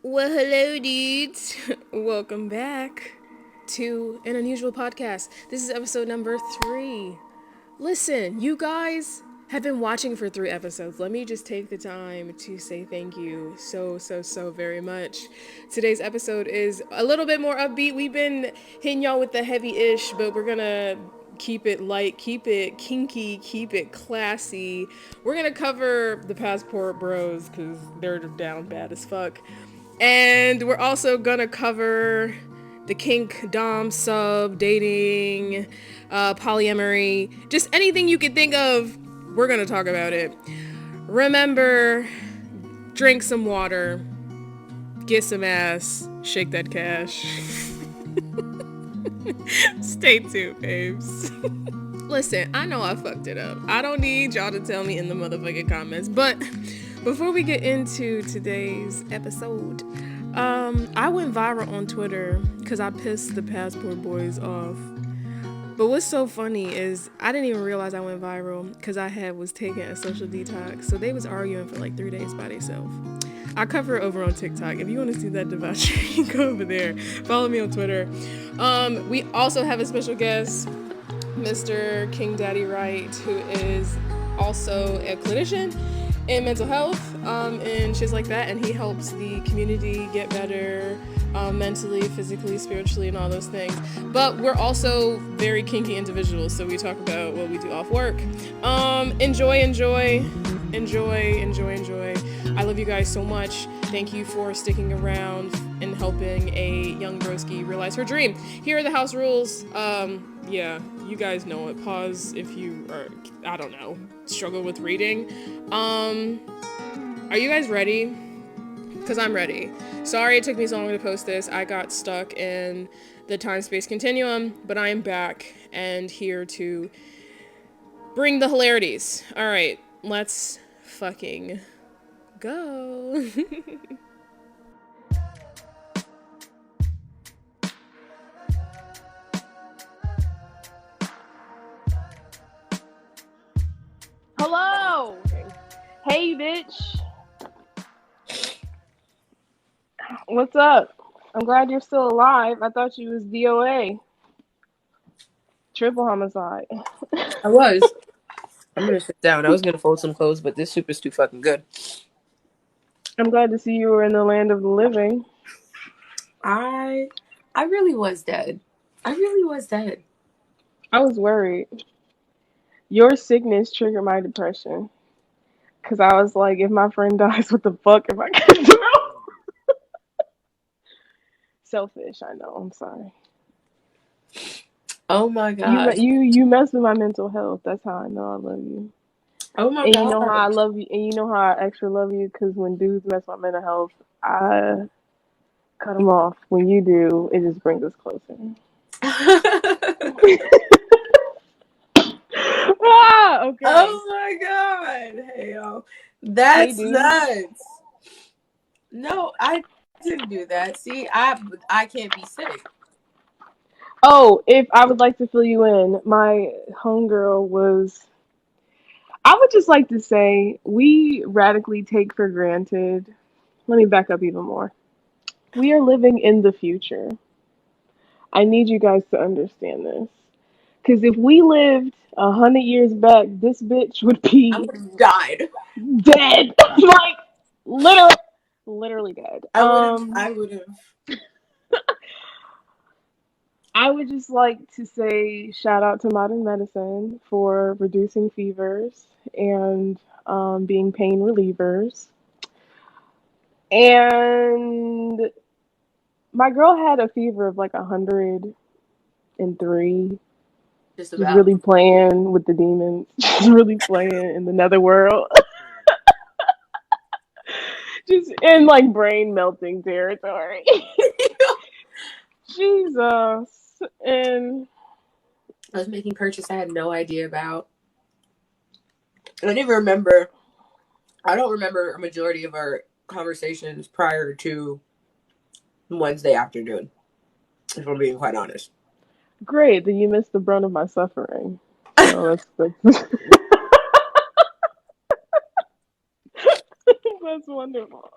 Well, hello, dudes. Welcome back to an unusual podcast. This is episode number 3. Listen, you guys have been watching for 3 episodes. Let me just take the time to say thank you so very much. Today's episode is a little bit more upbeat. We've been hitting y'all with the heavy-ish, but we're gonna keep it light, keep it kinky, keep it classy. We're gonna cover the passport bros because they're down bad as fuck. And we're also gonna cover the kink, dom, sub, dating, polyamory, just anything you could think of, we're gonna talk about it. Remember, drink some water, get some ass, shake that cash. Stay tuned, babes. Listen, I know I fucked it up. I don't need y'all to tell me in the motherfucking comments, but before we get into today's episode, I went viral on Twitter because I pissed the passport boys off. But what's so funny is I didn't even realize I went viral because I was taking a social detox. So they was arguing for like 3 days by themselves. I cover it over on TikTok. If you want to see that debauchery, you can go over there. Follow me on Twitter. We also have a special guest, Mr. King Daddy Wright, who is also a clinician in mental health and shit like that, and he helps the community get better mentally, physically, spiritually, and all those things. But we're also very kinky individuals, so we talk about what we do off work. Enjoy. I love you guys so much. Thank you for sticking around and helping a young broski realize her dream. Here are the house rules. Yeah, you guys know it. Pause if you are, I don't know, struggle with reading. Are you guys ready? Because I'm ready. Sorry it took me so long to post this. I got stuck in the time-space continuum, but I am back and here to bring the hilarities. Alright, let's fucking go. Hello! Hey, bitch. What's up? I'm glad you're still alive. I thought you was DOA. Triple homicide. I was. I'm gonna sit down. I was gonna fold some clothes, but this soup is too fucking good. I'm glad to see you were in the land of the living. I really was dead. I was worried. Your sickness triggered my depression. Because I was like, if my friend dies, what the fuck am I gonna do? Selfish, I know. I'm sorry. Oh my god. You mess with my mental health. That's how I know I love you. Oh my And god. you know how I love you, and you know how I extra love you, because when dudes mess with my mental health, I cut them off. When you do, it just brings us closer. Okay. Oh my god. Hey yo. That's nuts. No, I didn't do that. See, I can't be sick. Oh, if I would like to fill you in, my homegirl was. I would just like to say we radically take for granted. Let me back up even more. We are living in the future. I need you guys to understand this. Because if we lived 100 years back, this bitch would be I would have died. Dead. Like, literally dead. I would have. I would just like to say shout out to modern medicine for reducing fevers and being pain relievers. And my girl had a fever of like 103. Just Just about. really playing with the demons. Just really playing in the netherworld. Just in like brain melting territory. Jesus. And I was making purchase I had no idea about. I don't remember a majority of our conversations prior to Wednesday afternoon, if I'm being quite honest. Great that you missed the brunt of my suffering. Oh, that's that's wonderful.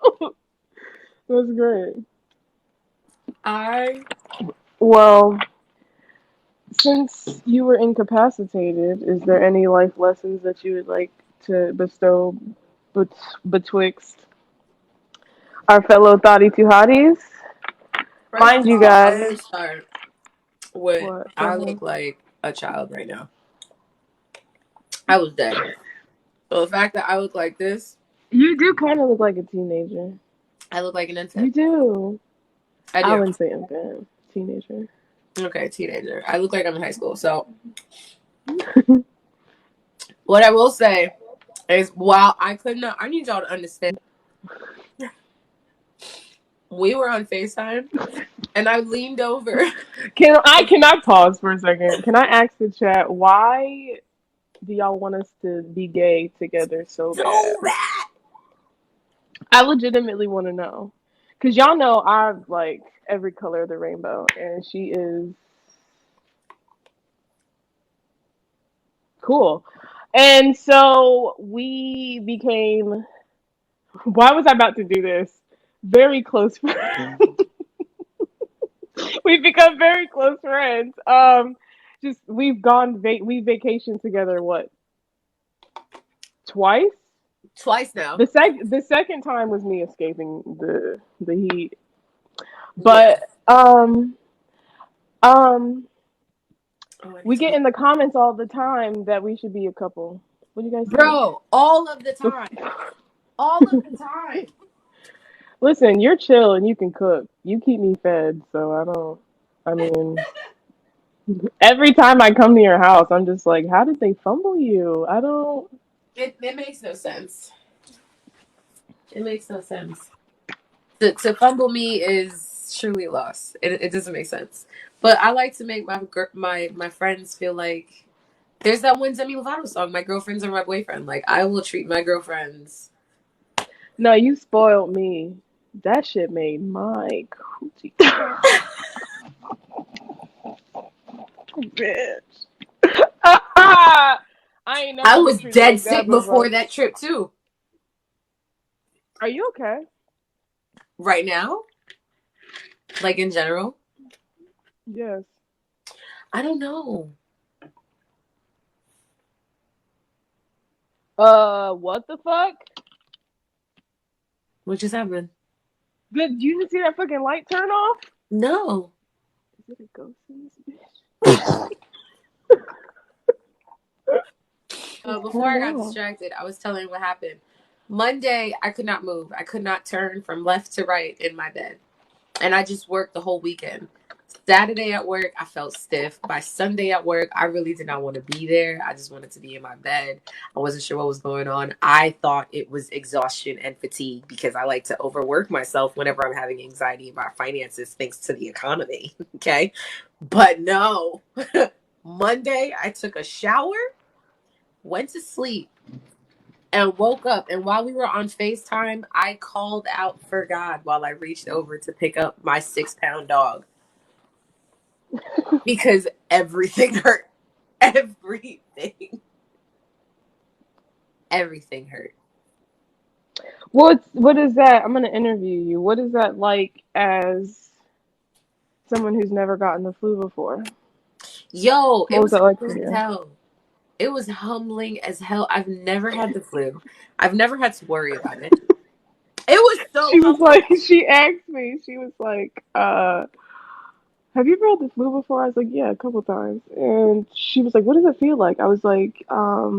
That's great. I Well, since you were incapacitated, is there any life lessons that you would like to bestow betwixt our fellow thotty two hotties? first Mind of you all, I'm gonna guys. start with What? Go I ahead. look like a child right now. I was dead. So the fact that I look like this, You do kind of look like a teenager. I look like an infant. You do. I I do. wouldn't say infant. Teenager. Okay, teenager. I look like I'm in high school. So what I will say is, while I could not, I need y'all to understand. We were on FaceTime, and I leaned over. Can I pause for a second? Can I ask the chat why do y'all want us to be gay together so bad? So bad. I legitimately want to know. Cause y'all know I like every color of the rainbow, and she is cool. And so we became. Why was I about to do this? Very close friends. We've become very close friends. Just we've gone we vacationed together. What, twice? Twice now. The second time was me escaping the heat. Yeah. But um Oh, I need we to get go. in the comments all the time that we should be a couple. What do you guys think? Bro, all of the time. All of the time. Listen, you're chill and you can cook. You keep me fed, so I mean, every time I come to your house, I'm just like, how did they fumble you? I don't. It makes no sense. It makes no sense. To fumble me is truly a loss. It doesn't make sense. But I like to make my friends feel like there's that one Demi Lovato song, "My Girlfriends Are My Boyfriend." Like, I will treat my girlfriends. No, you spoiled me. That shit made my coochie. Bitch. I ain't I never been was treated dead like that sick before before. that trip too. Are you okay? Right now, like in general, Yes. I don't know What the fuck? what just happened. Did you just see that fucking light turn off? No. Is it a ghost in this bitch? It's Before turned I got off. distracted, I was telling what happened. Monday, I could not move. I could not turn from left to right in my bed. And I just worked the whole weekend. Saturday at work, I felt stiff. By Sunday at work, I really did not want to be there. I just wanted to be in my bed. I wasn't sure what was going on. I thought it was exhaustion and fatigue because I like to overwork myself whenever I'm having anxiety about finances thanks to the economy. Okay. But no. Monday, I took a shower, went to sleep, and woke up. And while we were on FaceTime, I called out for God while I reached over to pick up my 6-pound dog because everything hurt. Everything. Everything hurt. What is that? I'm gonna interview you. What is that like as someone who's never gotten the flu before? Yo, What it was was that like for humbling as you? hell. It was humbling as hell. I've never had the flu. I've never had to worry about it. It was so She was humbling. like, she asked me, she was like, have you ever had the flu before? I was like, yeah, a couple times. And she was like, what does it feel like? I was like, how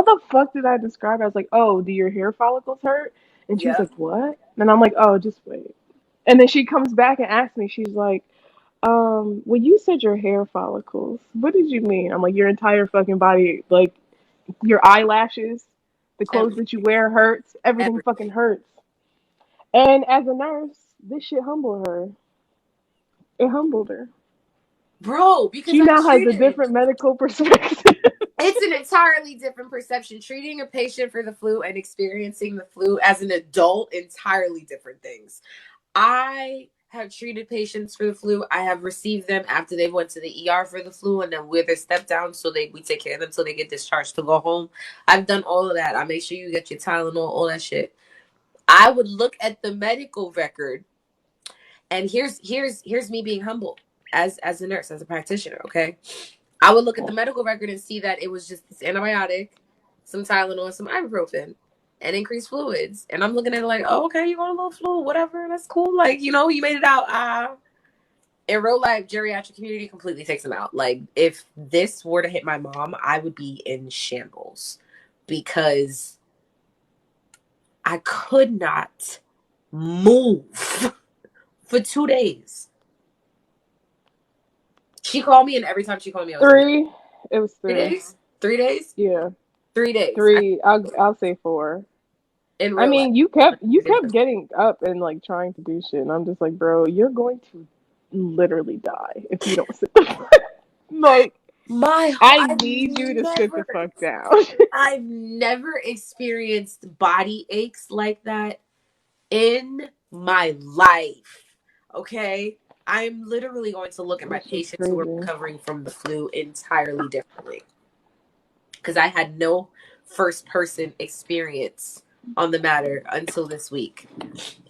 the fuck did I describe it? I was like, oh, do your hair follicles hurt? And she was Yep. like, what? And I'm like, oh, just wait. And then she comes back and asks me, she's like, when you said your hair follicles, what did you mean? I'm like, your entire fucking body, like your eyelashes, the clothes Every, that you wear hurts, everything every. fucking hurts. And as a nurse, this shit humbled her. It humbled her. Bro, because She I now has a treated. different medical perspective. It's an entirely different perception. Treating a patient for the flu and experiencing the flu as an adult, entirely different things. I have treated patients for the flu. I have received them after they went to the ER for the flu, and then we're their step down, so we take care of them till they get discharged to go home. I've done all of that. I make sure you get your Tylenol, all that shit. I would look at the medical record, and here's me being humble as a nurse, as a practitioner, okay? I would look at the medical record and see that it was just this antibiotic, some Tylenol, some ibuprofen, and increased fluids. And I'm looking at it like, oh, okay, you got a little flu, whatever, that's cool. Like, you know, you made it out. In real life, geriatric community completely takes them out. Like, if this were to hit my mom, I would be in shambles because I could not move for 2 days. She called me, and every time she called me, I was Three. It was 3 three. days. 3 days. Yeah, 3 days. 3. I'll say 4. In I real life. mean, you kept getting up and like trying to do shit, and I'm just like, bro, you're going to literally die if you don't sit the fuck. Like, I need you to sit the fuck down. I've never experienced body aches like that in my life. Okay? I'm literally going to look at my It's just patients who are crazy. recovering from the flu entirely differently. Because I had no first person experience on the matter until this week.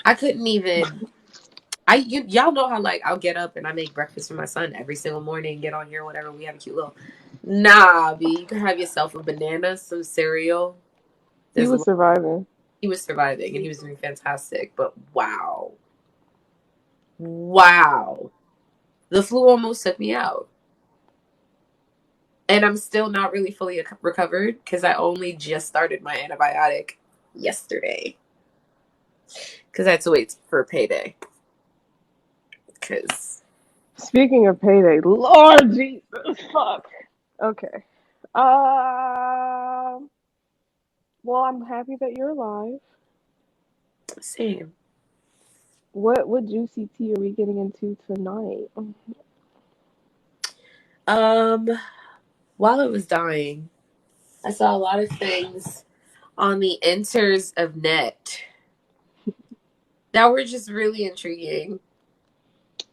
I couldn't even. Y'all know how like I'll get up and I make breakfast for my son every single morning, get on here, whatever. We have a cute little. Nah, B, you can have yourself a banana, some cereal. He There's a was little, surviving. he was surviving and he was doing fantastic. But wow, the flu almost took me out, and I'm still not really fully recovered because I only just started my antibiotic yesterday because I had to wait for payday. Because Speaking of payday, Lord Jesus, fuck. Okay. Well, I'm happy that you're alive. same. What juicy tea are we getting into tonight? While I was dying, I saw a lot of things on the enters of net that were just really intriguing.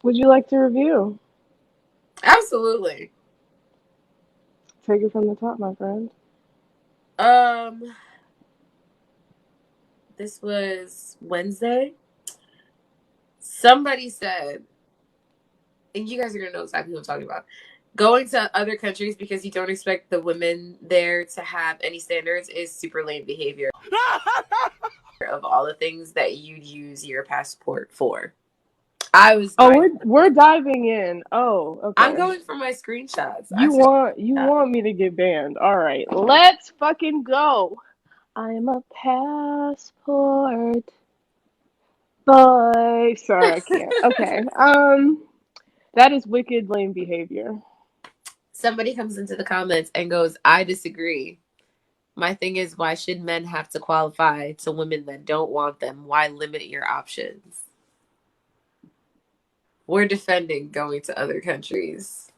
Would you like to review? Absolutely. Take it from the top, my friend. Um, this was Wednesday. Somebody said, and you guys are gonna know exactly who I'm talking about. Going to other countries because you don't expect the women there to have any standards is super lame behavior. Of all the things that you'd use your passport for, I was Oh, dying. we're diving in. Oh, I'm okay. going for my screenshots. I You said, want me to get banned? All right, let's fucking go. I'm a passport boy. Sorry, I can't. Okay. That is wicked lame behavior. somebody comes into the comments and goes, I disagree. My thing is, why should men have to qualify to women that don't want them? Why limit your options? We're defending going to other countries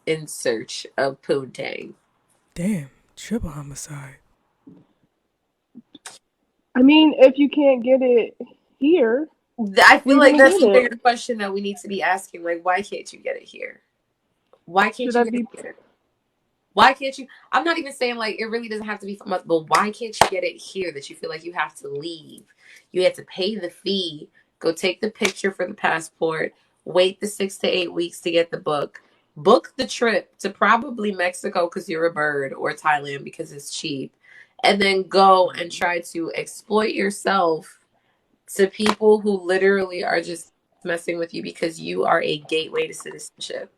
in search of poontang. Damn, triple homicide. I mean, if you can't get it here, I feel we're like gonna that's get the it. bigger question that we need to be asking. Like, why can't you get it here? Why can't Should you I get it be? here? Why can't you? I'm not even saying like it really doesn't have to be from us, but why can't you get it here that you feel like you have to leave? You have to pay the fee, go take the picture for the passport, wait the 6 to 8 weeks to get the book the trip to probably Mexico because you're a bird or Thailand because it's cheap, and then go and try to exploit yourself to people who literally are just messing with you because you are a gateway to citizenship.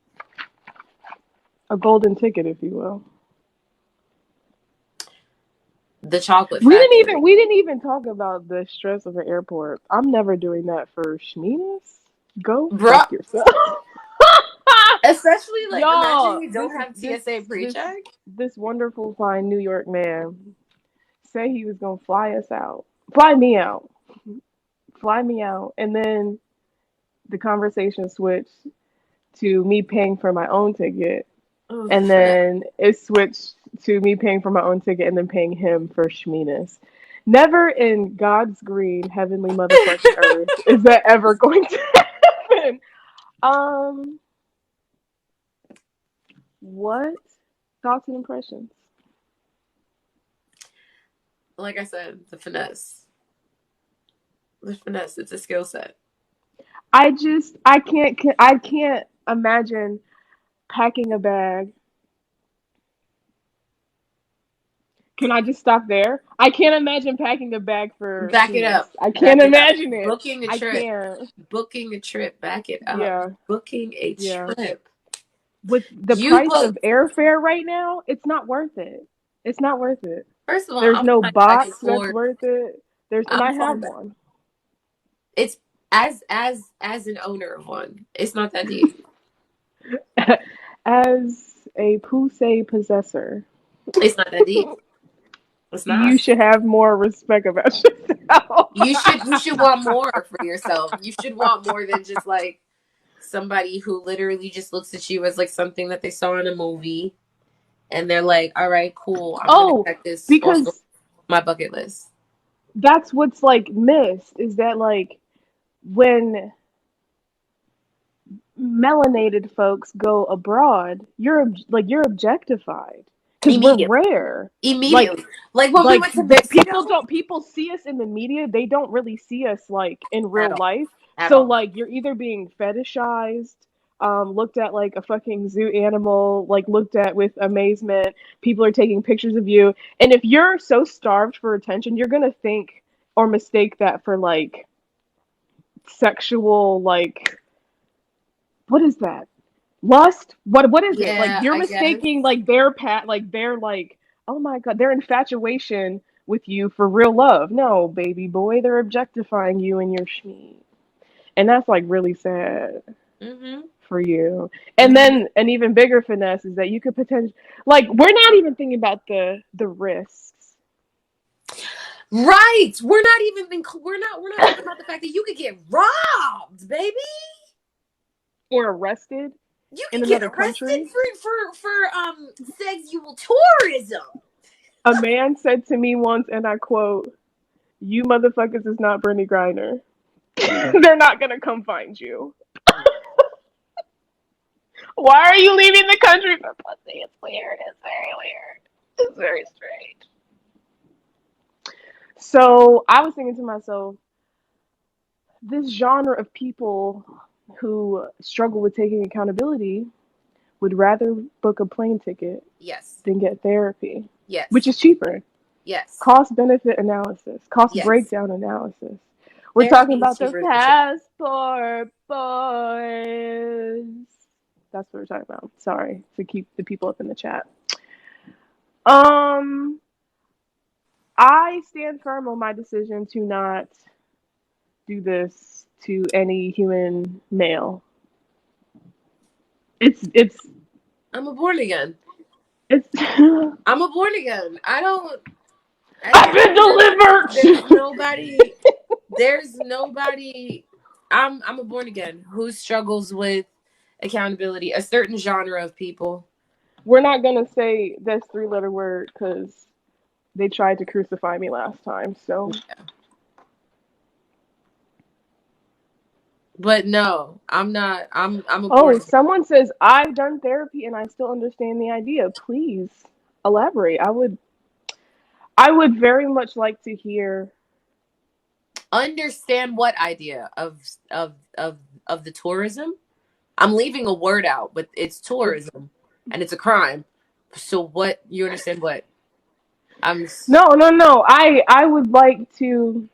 A golden ticket, if you will. The chocolate We didn't factory. even we didn't even talk about the stress of an airport. I'm never doing that for Shminas. Go Bruh, fuck yourself. especially like imagine Y'all, you this don't have this TSA this pre-check. this wonderful fine New York man say he was gonna fly me out, and then the conversation switched to me paying for my own ticket, Oh, and for that. then it switched to me paying for my own ticket and then paying him for Shminas. Never in God's green heavenly motherfucking earth is that ever going to happen. Um, what thoughts and impressions? Like I said, the finesse. The finesse, it's a skill set. I can't imagine packing a bag. Can I just stop there? I can't imagine packing a bag for Back it penis. up. I Back can't it up. imagine it. Booking a I trip. can't. Booking a trip. Back it up. Yeah, Booking a yeah. trip. With the You price of booked. airfare right now, it's not worth it. It's not worth it. First of all, There's I'm no flying back and box that's forth. worth it. And I'm I have flying back. one. It's as an owner of one. It's not that deep. As a Pusey possessor, It's not that deep. It's not. you should have more respect about yourself. You should want more for yourself. You should want more than just like somebody who literally just looks at you as like something that they saw in a movie and they're like, all right, cool, I'm gonna Oh, check this off because my bucket list. that's what's like missed is that like when melanated folks go abroad, you're objectified because we're Immediately. rare. Like Immediately. Like when we went to that Mexico people see us in the media, they don't really see us like in at real all. life. At So all. like you're either being fetishized, looked at like a fucking zoo animal, like looked at with amazement. People are taking pictures of you, and if you're so starved for attention, you're gonna think or mistake that for like sexual, like what is that, lust, what is it, like Yeah, you're I guess. mistaking like their like oh my god, their infatuation with you for real love. No, baby boy, they're objectifying you and your schmeat, and that's like really sad Mm-hmm. for you. And Mm-hmm. then an even bigger finesse is that you could potentially, like, we're not even thinking about the risks. Right. We're not thinking about the fact that you could get robbed, baby. Or arrested You in could get another arrested country. for sexual tourism. A man said to me once, and I quote, "You motherfuckers is not Brittany Griner. They're not gonna come find you. Why are you leaving the country for pussy? It's weird. It's very weird. It's very strange." So I was thinking to myself, this genre of people who struggle with taking accountability would rather book a plane ticket Yes. than get therapy, which Yes. is cheaper. Yes. Cost benefit analysis, cost Yes. breakdown analysis. We're talking Therapy is about the cheaper than shit. passport boys. That's what we're talking about. Sorry to keep the people up in the chat. Um, I stand firm on my decision to not do this to any human male. It's I'm a born again. it's I'm a born again. I don't. At the I've end been of the day, there's delivered. nobody. There's nobody. I'm a born again who struggles with accountability. A certain genre of people. We're not gonna say this three-letter word because they tried to crucify me last time. So, But no, I'm not. I'm a born oh, again. someone says I've done therapy and I still understand the idea. Please elaborate. I would very much like to hear. Understand what idea of the tourism? I'm leaving a word out, but it's It's tourism and it's a crime. So what? You understand what? I'm no. I would like to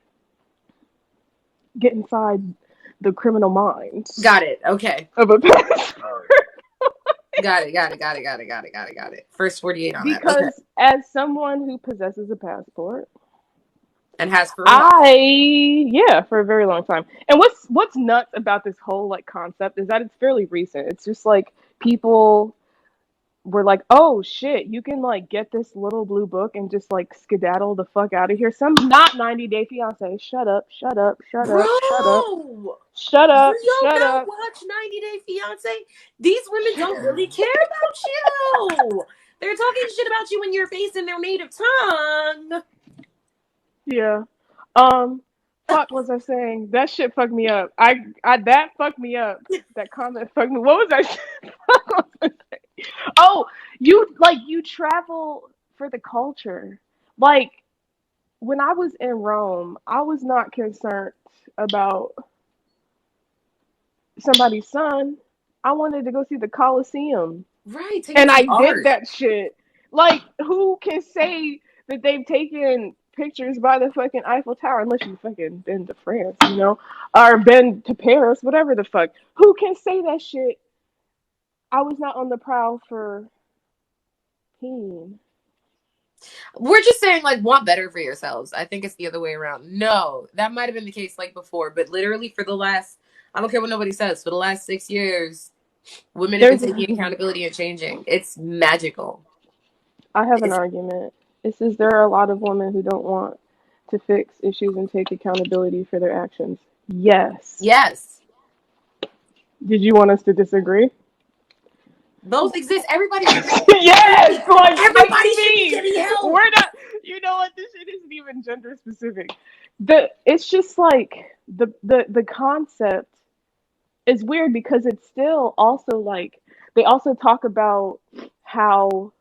get inside the criminal mind got it. Okay. of a passport Got it. Got it. Got it. Got it. Got it. Got it. Got it. First 48 on that. Okay. because as someone who possesses a passport, And has for a while. yeah, for a very long time. And what's nuts about this whole like concept is that it's fairly recent. It's just like people were like, "Oh shit, you can like get this little blue book and just like skedaddle the fuck out of here." Some not 90 Day Fiance. Shut up, shut up, shut Bro, up, shut up, shut do up, y'all shut not up. watch 90 Day Fiance? These women don't really care about you. They're talking shit about you in your face in their native tongue. Yeah. Fuck was I saying? That shit fucked me up. I that fucked me up. That comment fucked me. What was I saying? Oh, you travel for the culture. Like when I was in Rome, I was not concerned about somebody's son. I wanted to go see the Colosseum. Right, take me And to I the did art. that shit. Like, who can say that they've taken pictures by the fucking Eiffel Tower unless you've fucking been to France, you know? Or been to Paris, whatever the fuck. Who can say that shit? I was not on the prowl for pain. We're just saying, like, want better for yourselves. I think it's the other way around. No, that might have been the case, like, before, but literally for the last, I don't care what nobody says, for the last 6 years, women have been There's taking accountability and changing. It's magical. I have an It's, argument. It says there are a lot of women who don't want to fix issues and take accountability for their actions. Yes. yes, Did you want us to disagree? both exist. Everybody should be, Yes, like everybody should be maybe getting help. we're not. You know what? This shit isn't even gender specific. It's just like the concept is weird because it's still also like they also talk about how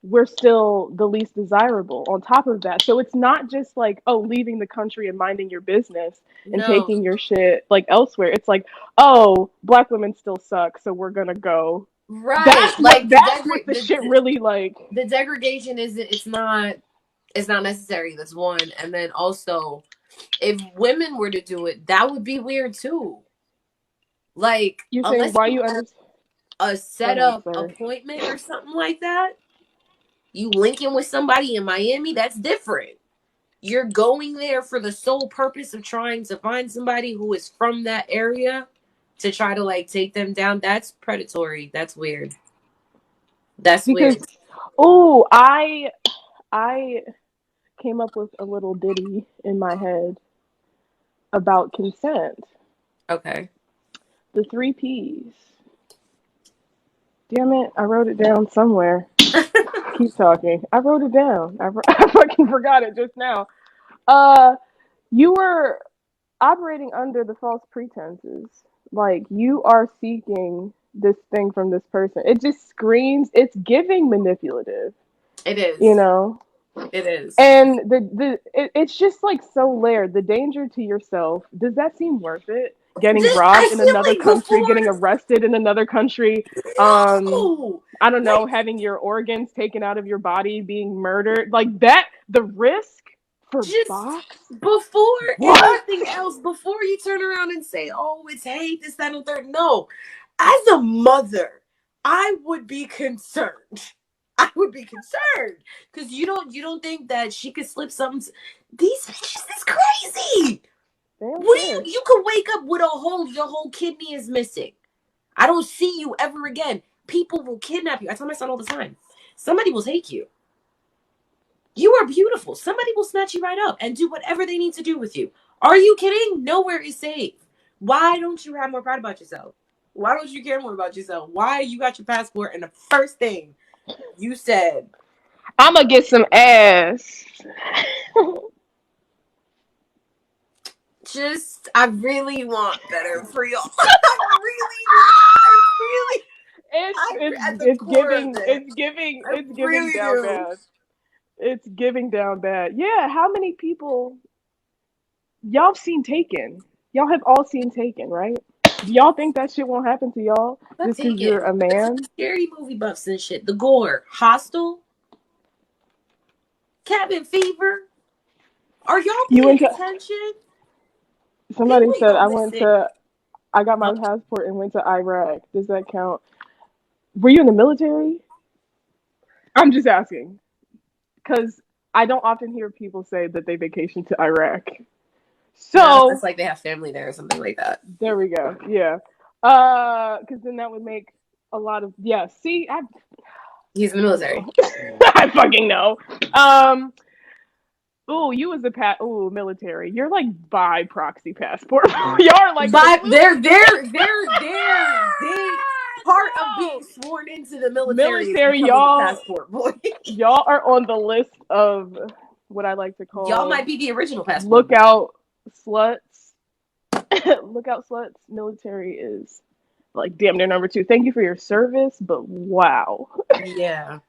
we're still the least desirable on top of that. So it's not just like, oh, leaving the country and minding your business and No, taking your shit like elsewhere. It's like, oh, black women still suck, so we're gonna go. right? That's what Like the shit really like. the degradation is it's not necessary. That's one, and then also, if women were to do it, that would be weird too. Like, You're saying unless why you you have understand? a Go set ahead, up sorry. appointment or something like that, you linking with somebody in Miami, that's different. You're going there for the sole purpose of trying to find somebody who is from that area to try to like take them down. That's predatory. That's weird. That's Because weird. oh, I came up with a little ditty in my head about consent. Okay. The three P's. Damn it, I wrote it down somewhere. Keep talking. I wrote it down. I fucking forgot it just now. Uh, you were operating under the false pretenses. Like you are seeking this thing from this person. It just screams. It's giving manipulative. It You is. know. It is. And it's just like so layered. The danger to yourself. Does that seem worth it? Getting Just I robbed in another feel like country, getting before arrested in another country. no. I don't know, Like having your organs taken out of your body, being murdered, like that. The risk for just box. before What? anything else, before you turn around and say, oh, it's hate, this, that, and the third. No. As a mother, I would be concerned. I would be concerned. Because you don't think that she could slip something. These bitches is crazy. They don't What do care. you could wake up with your whole kidney is missing. I don't see you ever again. People will kidnap you. I tell my son all the time. Somebody will take you. You are beautiful. Somebody will snatch you right up and do whatever they need to do with you. Are you kidding? Nowhere is safe. Why don't you have more pride about yourself? Why don't you care more about yourself? Why you got your passport and the first thing you said, I'm gonna get some ass. just, I really want better for y'all. I really do. I really, at the It's core of giving it, I it's giving really down do. bad. It's giving down bad. Yeah, how many people y'all have seen Taken? Y'all have all seen Taken, right? Do y'all think that shit won't happen to y'all But just because take you're it. a It's like man? scary movie buffs and shit. The gore, Hostel, Cabin Fever. Are y'all You paying went to attention? somebody People ain't said gonna listen. I got my Huh? passport and went to Iraq. Does that count? Were you in the military? I'm just asking because I don't often hear people say that they vacation to Iraq. No, it's So like they have family there or something like that. there we go. Yeah. Because then that would make a lot of yeah. See, He's in the I know. military. I fucking know. Um. Ooh, you as a ooh military. You're like by proxy passport. Y'all are like the But blue. they part of No. being sworn into the military is Military, becoming a passport boy. y'all are on the list of what I like to Y'all call might be the original passport boy. lookout sluts. Lookout sluts. Military is like damn near number two. Thank you for your service, but wow. Yeah.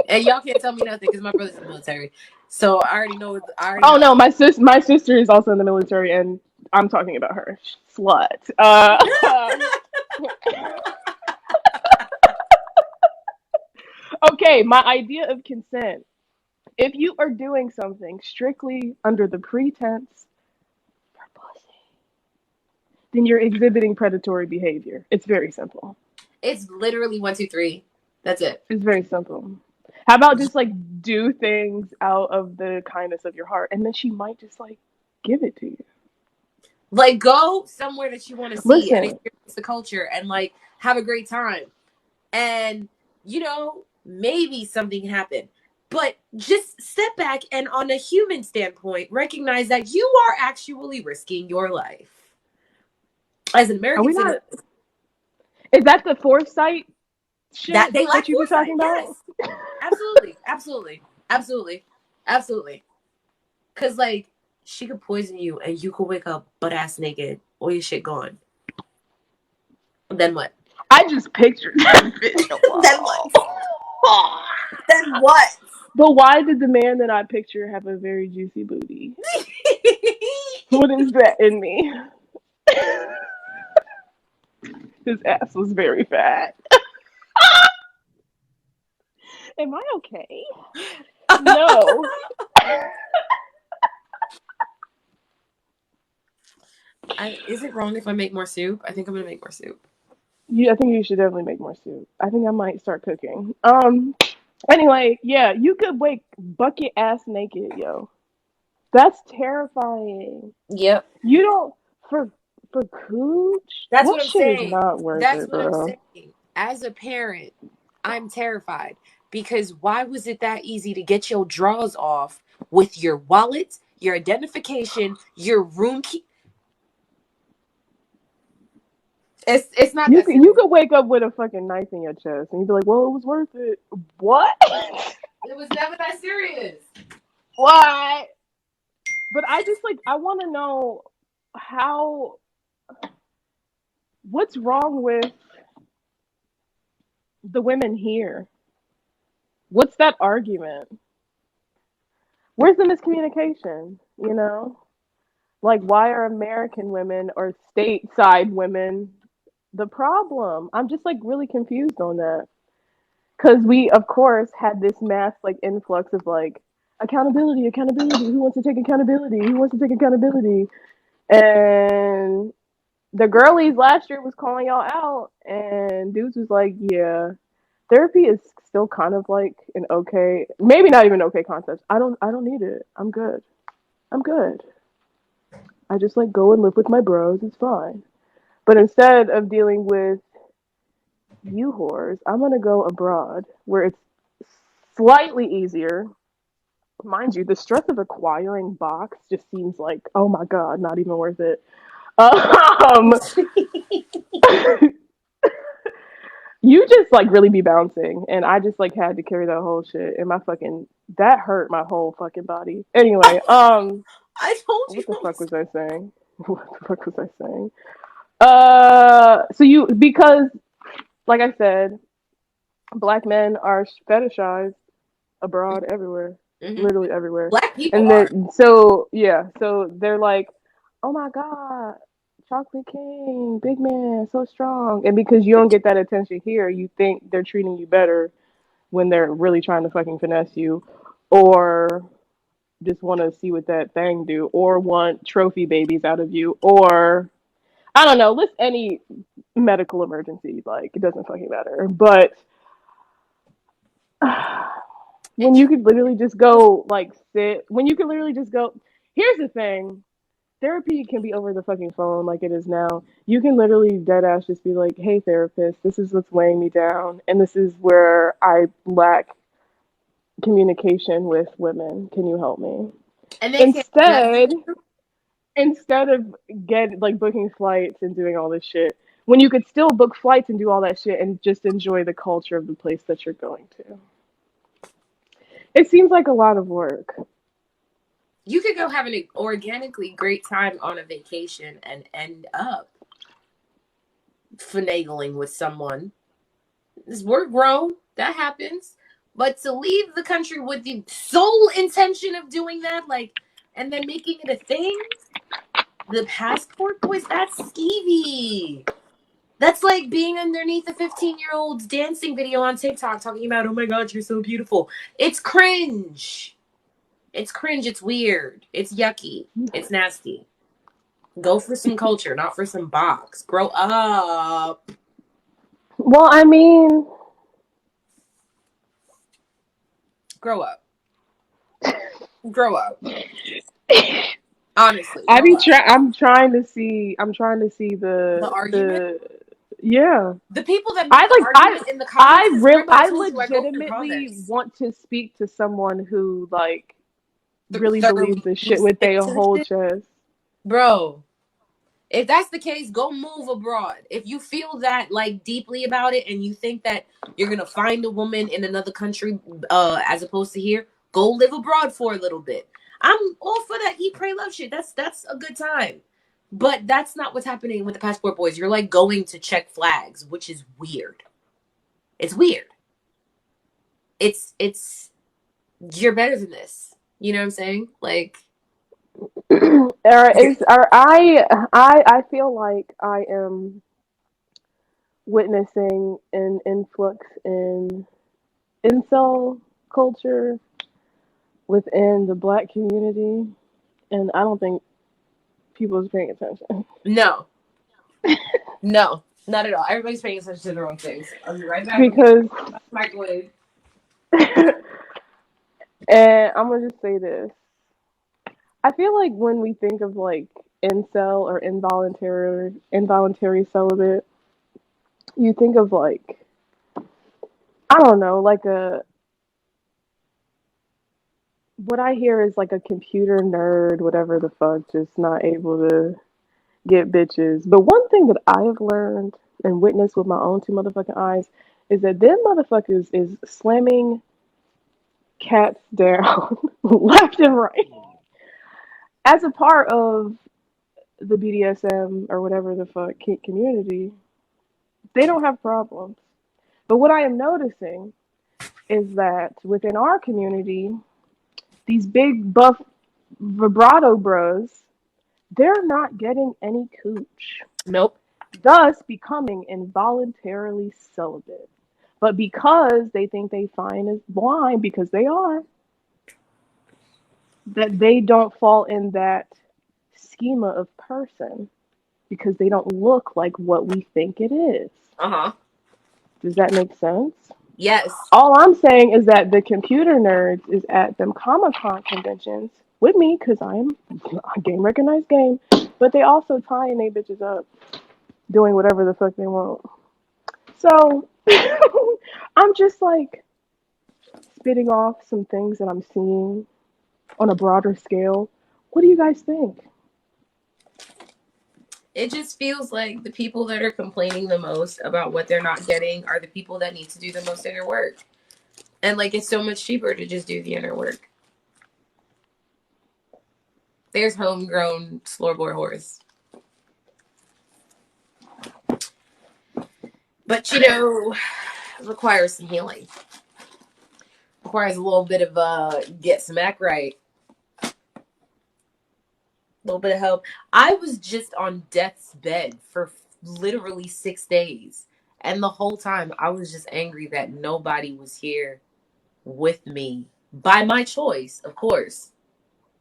And y'all can't tell me nothing because my brother's in the military. So I already know. Oh no, my sister is also in the military, and I'm talking about her. Slut. Okay, my idea of consent. If you are doing something strictly under the pretense for pussy, then you're exhibiting predatory behavior. It's very simple. It's literally 1, 2, 3. That's it. It's very simple. How about just like do things out of the kindness of your heart, and then she might just like give it to you. Like, go somewhere that you want to see and Listen, experience the culture and like have a great time. And maybe something happened. But just step back and, on a human standpoint, recognize that you are actually risking your life. As an are American we citizen, not? Is that the foresight that shit they lack that you were foresight. talking about? Yes, absolutely, absolutely, absolutely, absolutely. Because like she could poison you, and you could wake up butt ass naked, all your shit gone. Then what? I just pictured that visual. Then what? Then what? But why did the man that I picture have a very juicy booty? What is that in me? His ass was very fat. Am I okay? No. Is it wrong if I make more soup? I think I'm gonna make more soup. I think you should definitely make more soup. I think I might start cooking. Anyway, yeah, you could wake bucket ass naked, yo. That's terrifying. Yep. You don't for cooch? That's That what I'm shit is saying. not worth That's it, what I'm bro. saying. As a parent, I'm terrified because why was it that easy to get your drawers off with your wallet, your identification, your room key? It's not that You serious. could wake up with a fucking knife in your chest and you'd be like, well, it was worth it. What? It was never that serious. What? But I just like I want to know how what's wrong with the women here? What's that argument? Where's the miscommunication? You know? Like, why are American women or stateside women the problem? I'm just like really confused on that. Because we, of course, had this mass like influx of like accountability, accountability. Who wants to take accountability? Who wants to take accountability? And the girlies last year was calling y'all out, and dudes was like, yeah, therapy is still kind of like an okay, maybe not even okay concept. I don't need it. I'm good. I'm good. I just like go and live with my bros. It's fine. But instead of dealing with you whores, I'm gonna go abroad where it's slightly easier. Mind you, the stress of acquiring box just seems like, oh my god, not even worth it. Um, you just like really be bouncing, and I just like had to carry that whole shit, and my fucking that hurt my whole fucking body. Anyway, I told you. what the fuck was I saying? What the fuck was I saying? So you because like I said, black men are fetishized abroad everywhere, Mm-hmm. literally everywhere, Black people and are. then so yeah, so they're like, oh my god, chocolate king, big man, so strong, and because you don't get that attention here, you think they're treating you better when they're really trying to fucking finesse you, or just want to see what that thing do, or want trophy babies out of you, or I don't know, list any medical emergency, like it doesn't fucking matter, but when It's you could literally just go like sit when you could literally just go here's the thing, therapy can be over the fucking phone like it is now. You can literally dead ass just be like, hey therapist, this is what's weighing me down and this is where I lack communication with women, can you help me? and they can't judge instead you. instead of booking flights and doing all this shit when you could still book flights and do all that shit and just enjoy the culture of the place that you're going to. It seems like a lot of work. You could go have an organically great time on a vacation and end up finagling with someone. We're grown. That happens. But to leave the country with the sole intention of doing that, like, and then making it a thing, the passport boys, that's skeevy. That's like being underneath a 15-year-old's dancing video on TikTok talking about, oh my God, you're so beautiful. It's cringe. It's cringe. It's weird. It's yucky. It's nasty. Go for some culture, not for some box. Grow up. Well, I mean, Grow up. Grow up. Honestly, I grow be up. I'm trying to see. I'm trying to see The argument. Yeah. The people that make the argument in the comments is remember I I told you I go through legitimately comments. want to speak to someone who like really believes this Thoroughly shit with stick their to the whole shit. chest. Bro, if that's the case, go move abroad. If you feel that like deeply about it and you think that you're gonna find a woman in another country as opposed to here, go live abroad for a little bit. I'm all for that eat, pray, love shit. That's a good time. But that's not what's happening with the passport boys. You're like going to check flags, which is weird. It's weird. It's you're better than this. You know what I'm saying? Like I feel like I am witnessing an influx in incel culture within the Black community, and I don't think people is paying attention. no. No, not at all. Everybody's paying attention to the wrong things. I'll be right back. I'm Because microwave. and I'm gonna just say this. I feel like when we think of like incel or involuntary celibate, you think of like I don't know, like a what I hear is like a computer nerd, whatever the fuck, just not able to get bitches. But one thing that I have learned and witnessed with my own two motherfucking eyes is that them motherfuckers is slamming cats down left and right as a part of the BDSM or whatever the fuck kink community. They don't have problems. But what I am noticing is that within our community, these big buff vibrato bros, they're not getting any cooch, Nope. thus becoming involuntarily celibate. But because they think they fine as blind, because they are, that they don't fall in that schema of person because they don't look like what we think it is. Uh-huh. Does that make sense? Yes. All I'm saying is that the computer nerds is at them Comic-Con conventions with me because I'm a game recognized game, but they also tying they bitches up doing whatever the fuck they want. So I'm just like spitting off some things that I'm seeing on a broader scale. What do you guys think? It just feels like the people that are complaining the most about what they're not getting are the people that need to do the most inner work. And like it's so much cheaper to just do the inner work. There's homegrown sloreboy horse. But you know, requires some healing. Requires a little bit of get some act right. A little bit of help. I was just on death's bed for literally 6 days. And the whole time I was just angry that nobody was here with me. By my choice, of course.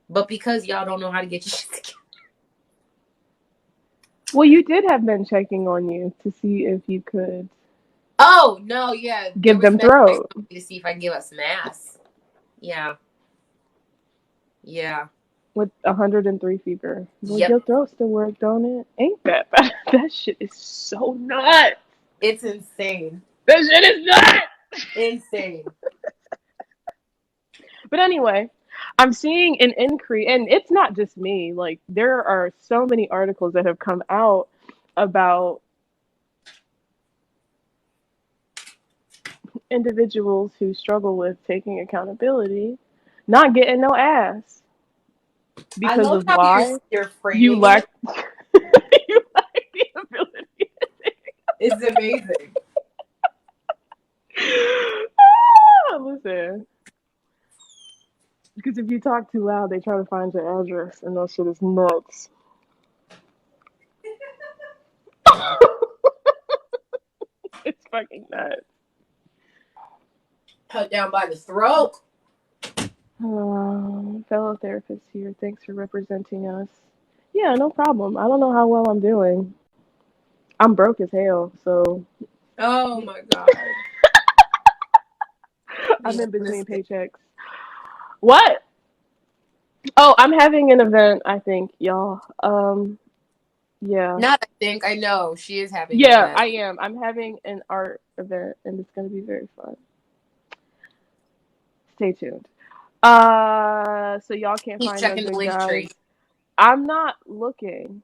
But because y'all don't know how to get your shit together. Well, you did have men checking on you to see if you could Oh, no, yeah. There give was them men checking throat on me to see if I can give up some ass. Yeah. Yeah. with 103 fever. Well, Yep. your throat still work, don't it? Ain't that bad? That shit is so nuts. It's insane. That shit is nuts. Insane. But anyway, I'm seeing an increase, and it's not just me. Like, there are so many articles that have come out about individuals who struggle with taking accountability not getting no ass I because love of how why you're you framing it. lack you lack the ability. It's amazing. Listen, if you talk too loud, they try to find your address, and that shit is nuts. It's fucking nuts. Held down by the throat. Fellow therapist here. Thanks for representing us. Yeah, no problem. I don't know how well I'm doing. I'm broke as hell, so Oh my god. I'm in between paychecks. What? Oh, I'm having an event, I think, y'all. Yeah. Not I think, I know. She is having an Yeah, event. I am. I'm having an art event, and it's gonna be very fun. Stay tuned. So y'all can't Keep find no checking the good link guys. tree. I'm not looking.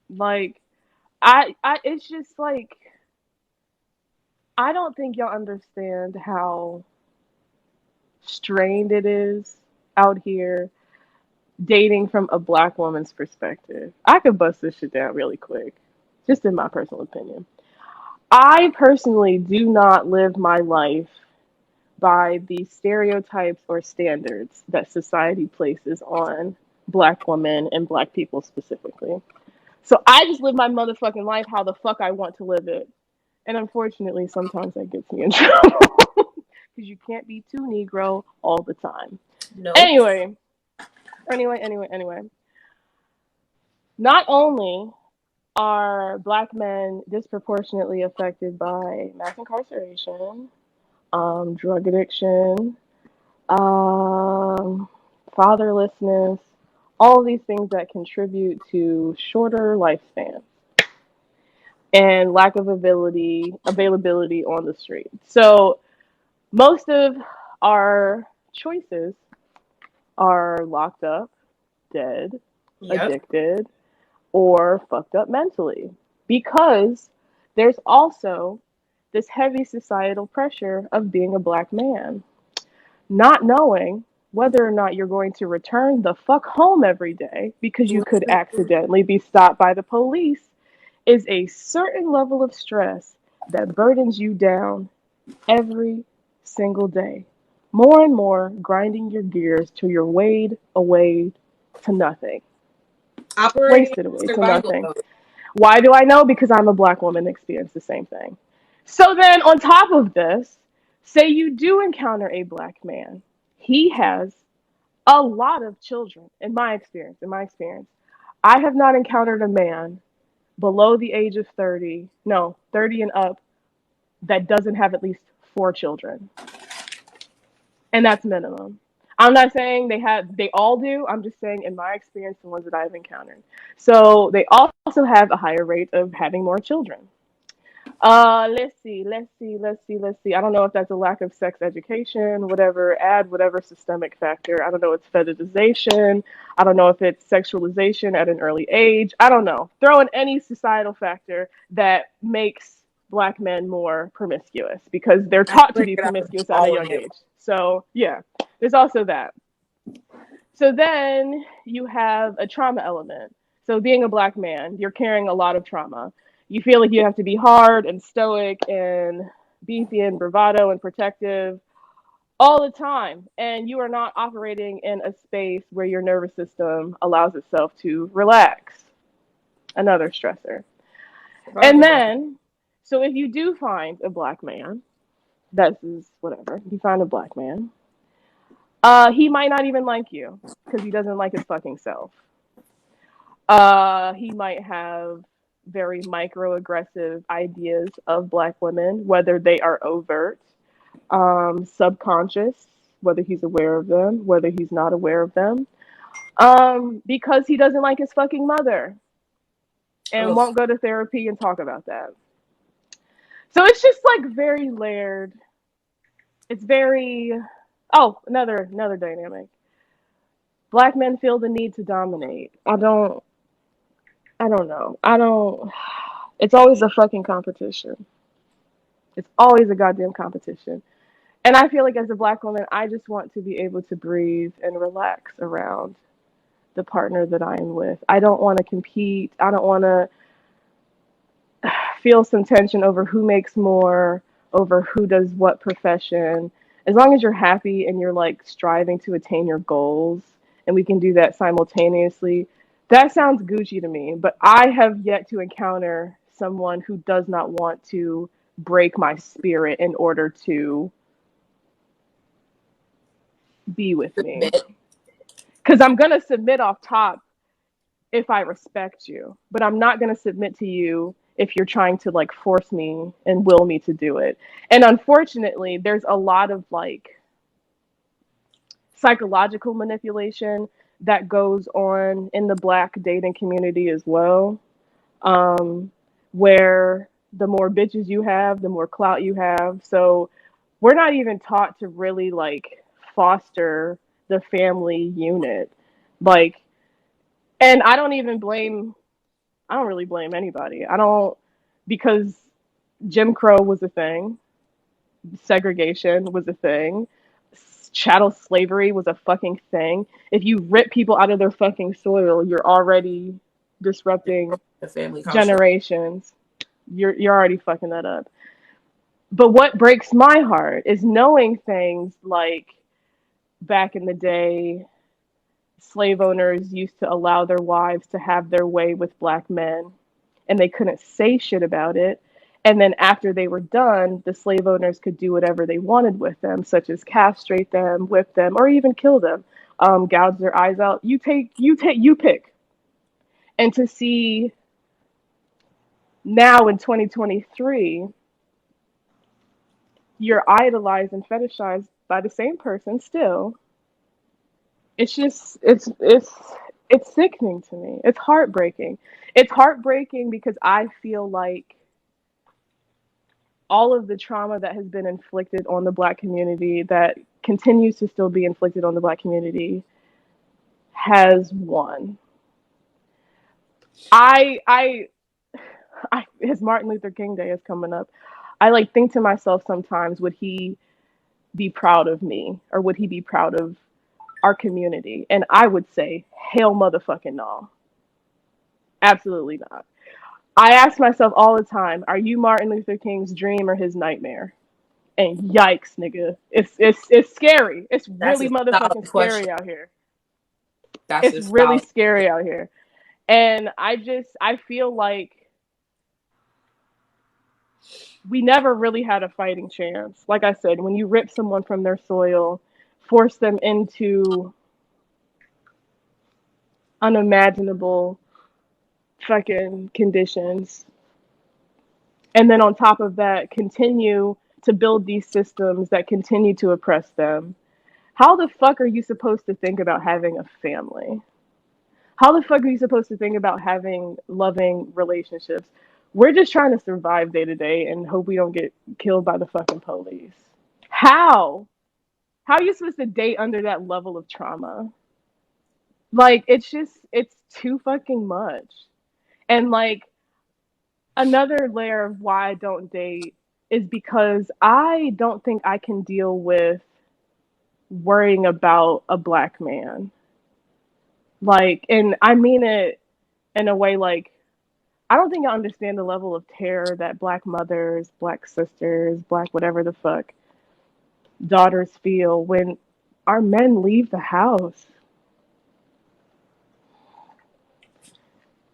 Like, it's just like, I don't think y'all understand how strained it is out here dating from a black woman's perspective. I could bust this shit down really quick, just in my personal opinion. I personally do not live my life by the stereotypes or standards that society places on black women and black people specifically. So I just live my motherfucking life how the fuck I want to live it. And unfortunately, sometimes that gets me in trouble. Because you can't be too Negro all the time. Nope. Anyway. Not only are black men disproportionately affected by mass incarceration, drug addiction, fatherlessness, all of these things that contribute to shorter lifespans and lack of availability on the street. So most of our choices are locked up, dead, addicted, or fucked up mentally. Because there's also this heavy societal pressure of being a black man, not knowing whether or not you're going to return the fuck home every day because you could accidentally be stopped by the police is a certain level of stress that burdens you down every single day. More and more, grinding your gears till you're weighed away to nothing. Operating Wasted away to survival nothing. mode. Why do I know? Because I'm a black woman and experience the same thing. So then, on top of this, say you do encounter a black man. He has a lot of children, in my experience. I have not encountered a man below the age of 30, no, 30 and up, that doesn't have at least 4 children. And that's minimum. I'm not saying they all do. I'm just saying in my experience, the ones that I've encountered. So they also have a higher rate of having more children. Let's see. I don't know if that's a lack of sex education, whatever, add whatever systemic factor. I don't know, it's fetishization. I don't know if it's sexualization at an early age. I don't know. Throw in any societal factor that makes black men more promiscuous because they're taught to be promiscuous at a young age. So, yeah, there's also that. So then you have a trauma element. So being a black man, you're carrying a lot of trauma. You feel like you have to be hard and stoic and beefy and bravado and protective all the time. And you are not operating in a space where your nervous system allows itself to relax. Another stressor. And then, so if you do find a black man, that's whatever, you find a black man, he might not even like you because he doesn't like his fucking self. He might have very microaggressive ideas of black women, whether they are overt, subconscious, whether he's aware of them, whether he's not aware of them, because he doesn't like his fucking mother and won't go to therapy and talk about that. So it's just like very layered. It's very another dynamic. Black men feel the need to dominate. I don't know. It's always a fucking competition. It's always a goddamn competition. And I feel like as a black woman, I just want to be able to breathe and relax around the partner that I am with. I don't want to compete. I don't want to feel some tension over who makes more, over who does what profession. as long as you're happy and you're like striving to attain your goals, and we can do that simultaneously, that sounds Gucci to me. But I have yet to encounter someone who does not want to break my spirit in order to be with me. Submit. Because I'm going to submit off top if I respect you, but I'm not going to submit to you if you're trying to like force me and will me to do it. And unfortunately, there's a lot of like psychological manipulation that goes on in the Black dating community as well, where the more bitches you have, the more clout you have. So we're not even taught to really like foster the family unit. Like, and I don't really blame anybody. I don't, because Jim Crow was a thing, segregation was a thing, chattel slavery was a fucking thing. If you rip people out of their fucking soil, you're already disrupting The family construct. generations. You're already fucking that up. But what breaks my heart is knowing things like back in the day, slave owners used to allow their wives to have their way with black men, and they couldn't say shit about it. And then after they were done, the slave owners could do whatever they wanted with them, such as castrate them, whip them, or even kill them, gouge their eyes out. You pick. And to see now in 2023, you're idolized and fetishized by the same person still. It's just it's sickening to me. It's heartbreaking. It's heartbreaking because I feel like all of the trauma that has been inflicted on the black community, that continues to still be inflicted on the black community, has won. I His Martin Luther King Day is coming up. I like think to myself sometimes, would he be proud of me, or would he be proud of our community? And I would say, hell motherfucking no. Absolutely not. I ask myself all the time, are you Martin Luther King's dream or his nightmare? And yikes, nigga. It's scary. It's That's really a solid motherfucking question. scary out here. That's It's a really solid. scary out here. And I feel like we never really had a fighting chance. Like I said, when you rip someone from their soil, force them into unimaginable fucking conditions, and then on top of that, continue to build these systems that continue to oppress them. How the fuck are you supposed to think about having a family? How the fuck are you supposed to think about having loving relationships? We're just trying to survive day to day and hope we don't get killed by the fucking police. How? How are you supposed to date under that level of trauma? Like, it's too fucking much. And like, another layer of why I don't date is because I don't think I can deal with worrying about a black man. Like, and I mean it in a way like, I don't think I understand the level of terror that black mothers, black sisters, black whatever the fuck daughters feel when our men leave the house.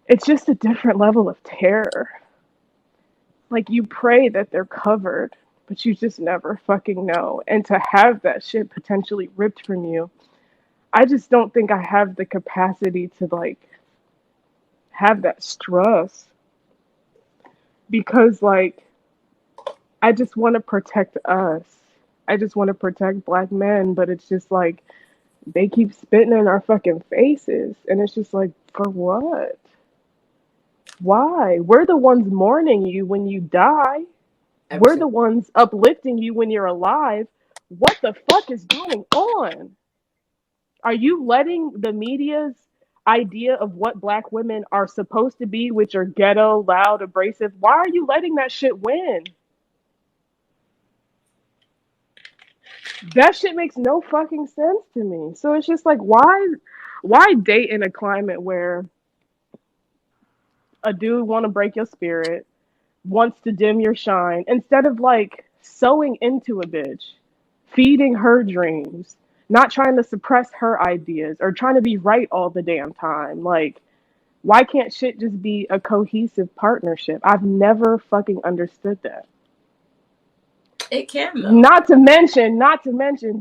It's just a different level of terror. Like, you pray that they're covered, but you just never fucking know. And to have that shit potentially ripped from you, I just don't think I have the capacity to like have that stress, because like I just want to protect us. I just want to protect black men, but it's just like they keep spitting in our fucking faces, and it's just like, for what? Why? We're the ones mourning you when you die. Every We're the single. ones uplifting you when you're alive. What the fuck is going on? Are you letting the media's idea of what black women are supposed to be, which are ghetto, loud, abrasive, why are you letting that shit win? That shit makes no fucking sense to me. So it's just like, why date in a climate where a dude want to break your spirit, wants to dim your shine, instead of like sewing into a bitch feeding her dreams, not trying to suppress her ideas or trying to be right all the damn time. Like, why can't shit just be a cohesive partnership? I've never fucking understood that. It can though. Not to mention,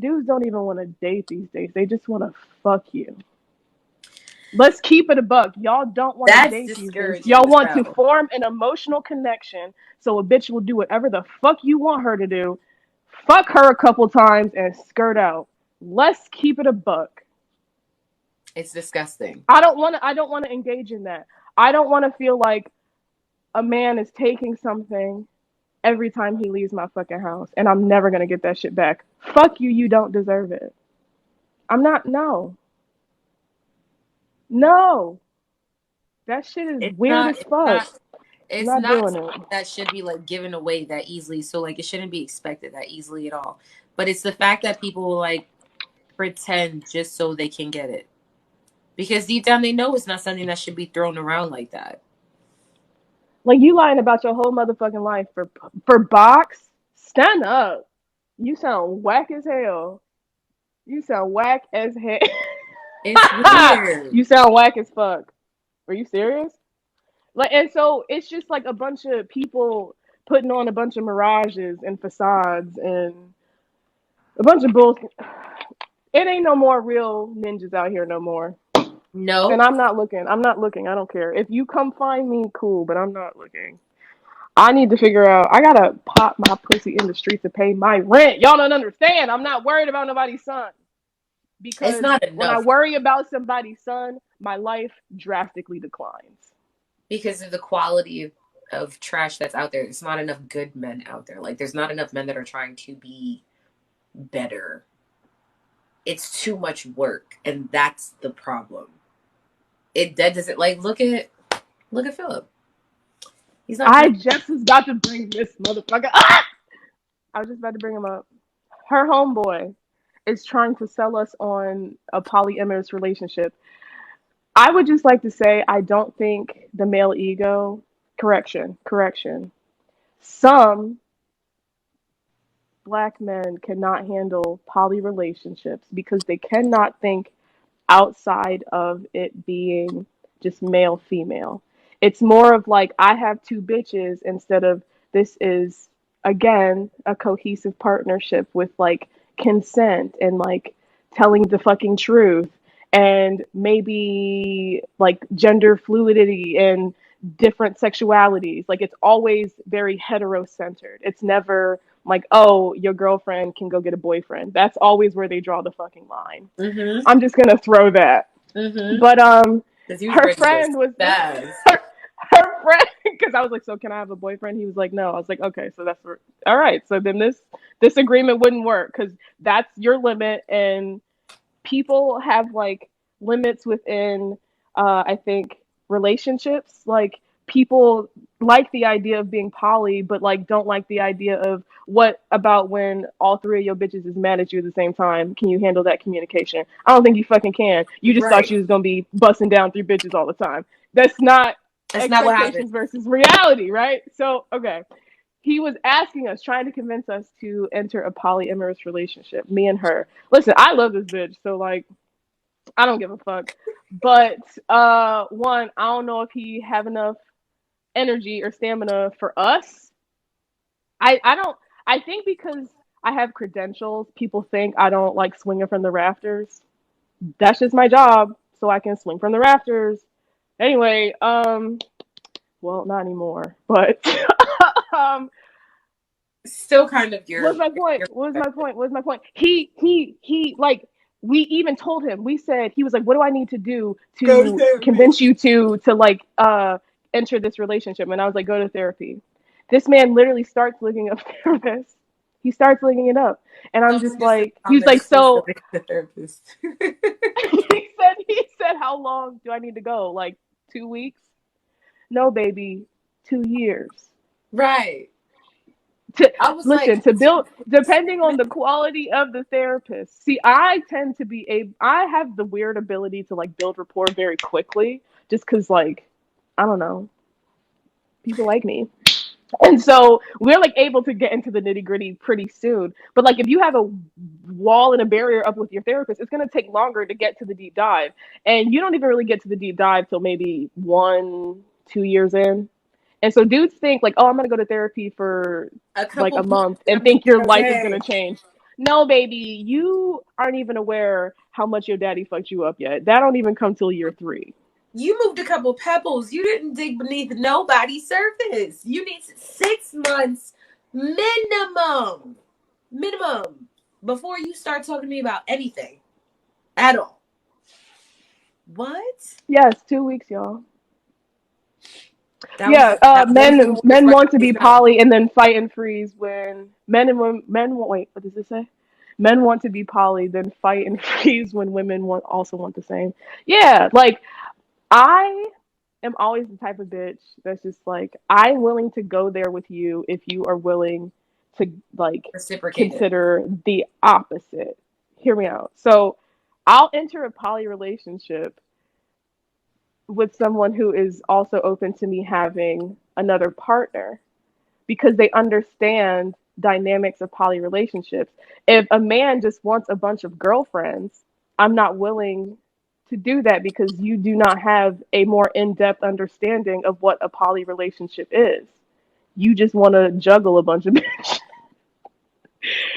dudes don't even want to date these days. They just want to fuck you. Let's keep it a buck. Y'all don't want to That's date these days. discouraging Y'all as want to hell. form an emotional connection so a bitch will do whatever the fuck you want her to do. Fuck her a couple times and skirt out. Let's keep it a buck. It's disgusting. I don't want to engage in that. I don't want to feel like a man is taking something every time he leaves my fucking house and I'm never going to get that shit back. Fuck you, you don't deserve it. I'm not no. No. That shit is It's weird not. as It's fuck. not. I'm It's not not doing it. something that should be like given away that easily. So like it shouldn't be expected that easily at all. But it's the fact that people will like pretend just so they can get it. Because deep down they know it's not something that should be thrown around like that. Like, you lying about your whole motherfucking life for box? Stand up. You sound whack as hell. You sound whack as hell. It's weird. You sound whack as fuck. Are you serious? Like, and so it's just like a bunch of people putting on a bunch of mirages and facades and a bunch of bullshit. It ain't no more real ninjas out here no more. And No. I'm not looking. I'm not looking. I don't care. If you come find me, cool, but I'm not looking. I need to figure out. I gotta pop my pussy in the street to pay my rent. Y'all don't understand. I'm not worried about nobody's son. It's Because not when I enough. worry about somebody's son, my life drastically declines. Because of the quality of trash that's out there. There's not enough good men out there. Like there's not enough men that are trying to be better. It's too much work, and that's the problem. It that doesn't like look at Philip. He's not I doing just was about to bring this motherfucker. Ah! I was just about to bring him up. Her homeboy is trying to sell us on a polyamorous relationship. I would just like to say I don't think the male ego. Correction. Some black men cannot handle poly relationships because they cannot think outside of it being just male female. It's more of like I have two bitches instead of this is again a cohesive partnership with like consent and like telling the fucking truth and maybe like gender fluidity and different sexualities. Like it's always very hetero-centered. It's never like, oh, your girlfriend can go get a boyfriend. That's always where they draw the fucking line. Mm-hmm. I'm just gonna throw that. Mm-hmm. But Because he was her ready to go friend was fast. her friend because I was like, so can I have a boyfriend? He was like, no. I was like, okay, so that's all right. So then this agreement wouldn't work because that's your limit, and people have like limits within I think relationships. Like people like the idea of being poly, but like don't like the idea of what about when all three of your bitches is mad at you at the same time. Can you handle that communication? I don't think you fucking can. You just thought Right. you was gonna be busting down three bitches all the time. That's not That's not what happened. expectations versus reality, right? So okay, he was asking us, trying to convince us to enter a polyamorous relationship, me and her. Listen, I love this bitch, so like I don't give a fuck. But one, I don't know if he have enough energy or stamina for us. I don't. I think because I have credentials, people think I don't like swinging from the rafters. That's just my job, so I can swing from the rafters. Anyway, well, not anymore, but um, Still kind of what's my point? your What's my point? He like we even told him. We said he was like, "What do I need to do go to to therapy. convince you to like enter this relationship?" And I was like, "Go to therapy." This man literally starts looking up therapists. He starts looking it up, and I'm Someone just just in like, the he was like, comments, please go "So." to the therapist. He said, "How long do I need to go? Like 2 weeks?" No, baby, 2 years. Right. To I was listen like, to build depending on the quality of the therapist. See, I tend to be I have the weird ability to like build rapport very quickly just because like I don't know, people like me. And so we're like able to get into the nitty gritty pretty soon. But like if you have a wall and a barrier up with your therapist, it's gonna take longer to get to the deep dive. And you don't even really get to the deep dive till maybe 1, 2 years in. And so dudes think like, oh, I'm gonna go to therapy for A like couple a beats month and and I'm doing think your life is okay. gonna change. No, baby, you aren't even aware how much your daddy fucked you up yet. That don't even come till year 3. You moved a couple pebbles. You didn't dig beneath nobody's surface. You need 6 months minimum. Minimum. Before you start talking to me about anything at all. What? Yes, 2 weeks, y'all. That was Yeah, them is the words men right want out to of his be mouth. poly and then fight and freeze when men wait, what does it say? Men want to be poly, then fight and freeze when women also want the same. Yeah, like I am always the type of bitch that's just like I'm willing to go there with you if you are willing to like Reciprocated. consider the opposite. Hear me out. So I'll enter a poly relationship with someone who is also open to me having another partner because they understand dynamics of poly relationships. If a man just wants a bunch of girlfriends, I'm not willing to do that because you do not have a more in-depth understanding of what a poly relationship is. You just want to juggle a bunch of bitches,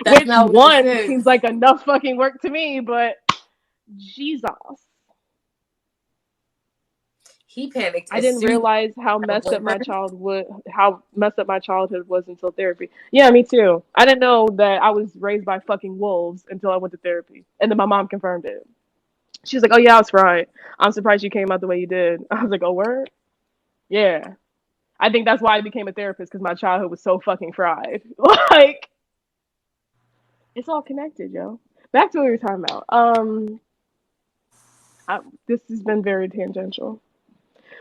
That's which not what this one is. seems like enough fucking work to me, but Jesus. He panicked I as didn't soon as realize he had a boyfriend. how messed up my childhood was until therapy. Yeah, me too. I didn't know that I was raised by fucking wolves until I went to therapy, and then my mom confirmed it. She was like, "Oh yeah, I was fried. I'm surprised you came out the way you did." I was like, "Oh word, yeah." I think that's why I became a therapist because my childhood was so fucking fried. Like it's all connected, yo. Back to what we were talking about. This has been very tangential.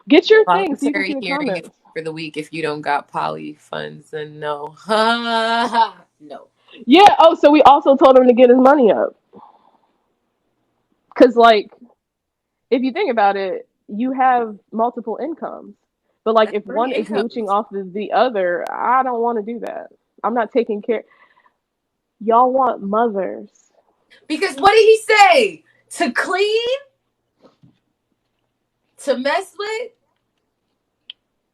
Get your thing so you can see Voluntary the hearing is comments. for the weak. If you don't got poly funds, then no. Ha ha. No. Yeah. Oh, so we also told him to get his money up. Because, like, if you think about it, you have multiple incomes. But, like, That's if 3 one is mooching incomes. off of the other, I don't want to do that. I'm not taking care. Y'all want mothers. Because what did he say? To clean, to mess with,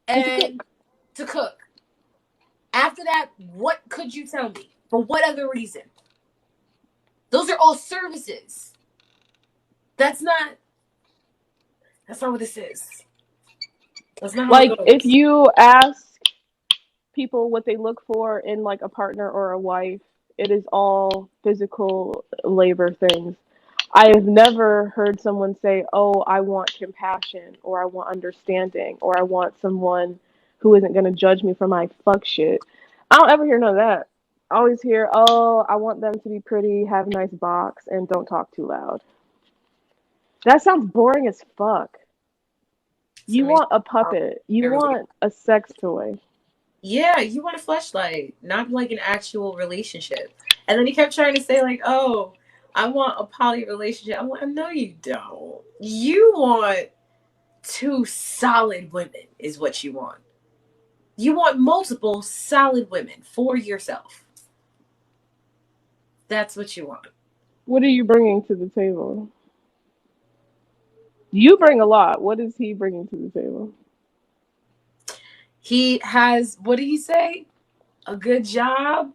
And to and cook. to cook. After that, what could you tell me? For what other reason? Those are all services. That's not. That's not what this is. That's not how it Like, if goes. you ask people what they look for in, like, a partner or a wife, it is all physical labor things. I have never heard someone say, "Oh, I want compassion," or "I want understanding," or "I want someone who isn't going to judge me for my fuck shit." I don't ever hear none of that. I always hear, "Oh, I want them to be pretty, have a nice box, and don't talk too loud." That sounds boring as fuck. So You make want a sure puppet. You clearly. want a sex toy. Yeah, you want a fleshlight, not like an actual relationship. And then he kept trying to say like, "Oh, I want a poly relationship." I'm like, "No, you don't. You want two solid women, is what you want. You want multiple solid women for yourself. That's what you want." What are you bringing to the table? You bring a lot. What is he bringing to the table? He has, what did he say? A good job.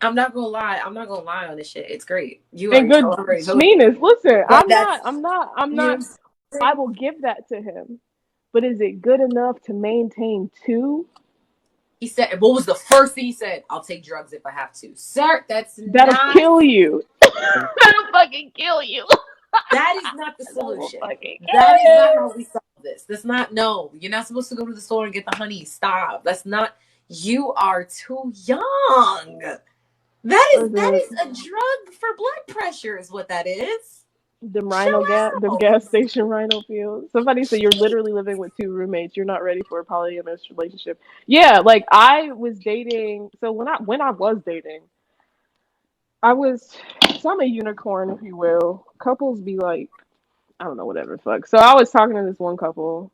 I'm not gonna lie. I'm not gonna lie on this shit. It's great. You And already good told. I already told you. meanness. Listen, But that's I'm you know what not, I'm I saying? will give that to him. But is it good enough to maintain two? He said, what was the first thing he said? "I'll take drugs if I have to." Sir, that's That'll not. kill you. That'll fucking kill you. That is not the That will solution. fucking That kill is not how you. we solve this. That's not, no. You're not supposed to go to the store and get the honey. Stop. That's not, you are too young. That is Listen, a drug for blood pressure is what that is. Chill them out. gas station rhino pills. Somebody said you're literally living with two roommates. You're not ready for a polyamorous relationship. Yeah, like I was dating. So when I was dating, I was. So I'm a unicorn, if you will. Couples be like, I don't know, whatever, fuck. So I was talking to this one couple,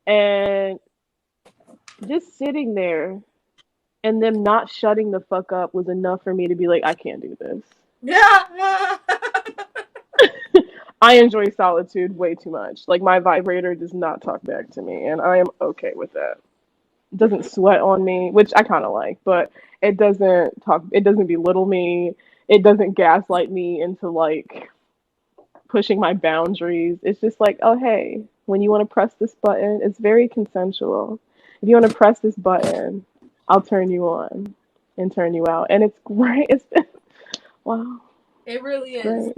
And just sitting there and them not shutting the fuck up was enough for me to be like, I can't do this. Yeah. I enjoy solitude way too much. Like, my vibrator does not talk back to me, and I am okay with that. It doesn't sweat on me, which I kind of like, but it doesn't belittle me. It doesn't gaslight me into like pushing my boundaries. It's just like, oh, hey, when you want to press this button, it's very consensual. If you want to press this button, I'll turn you on and turn you out. And it's great. It's wow. It really It's is. great.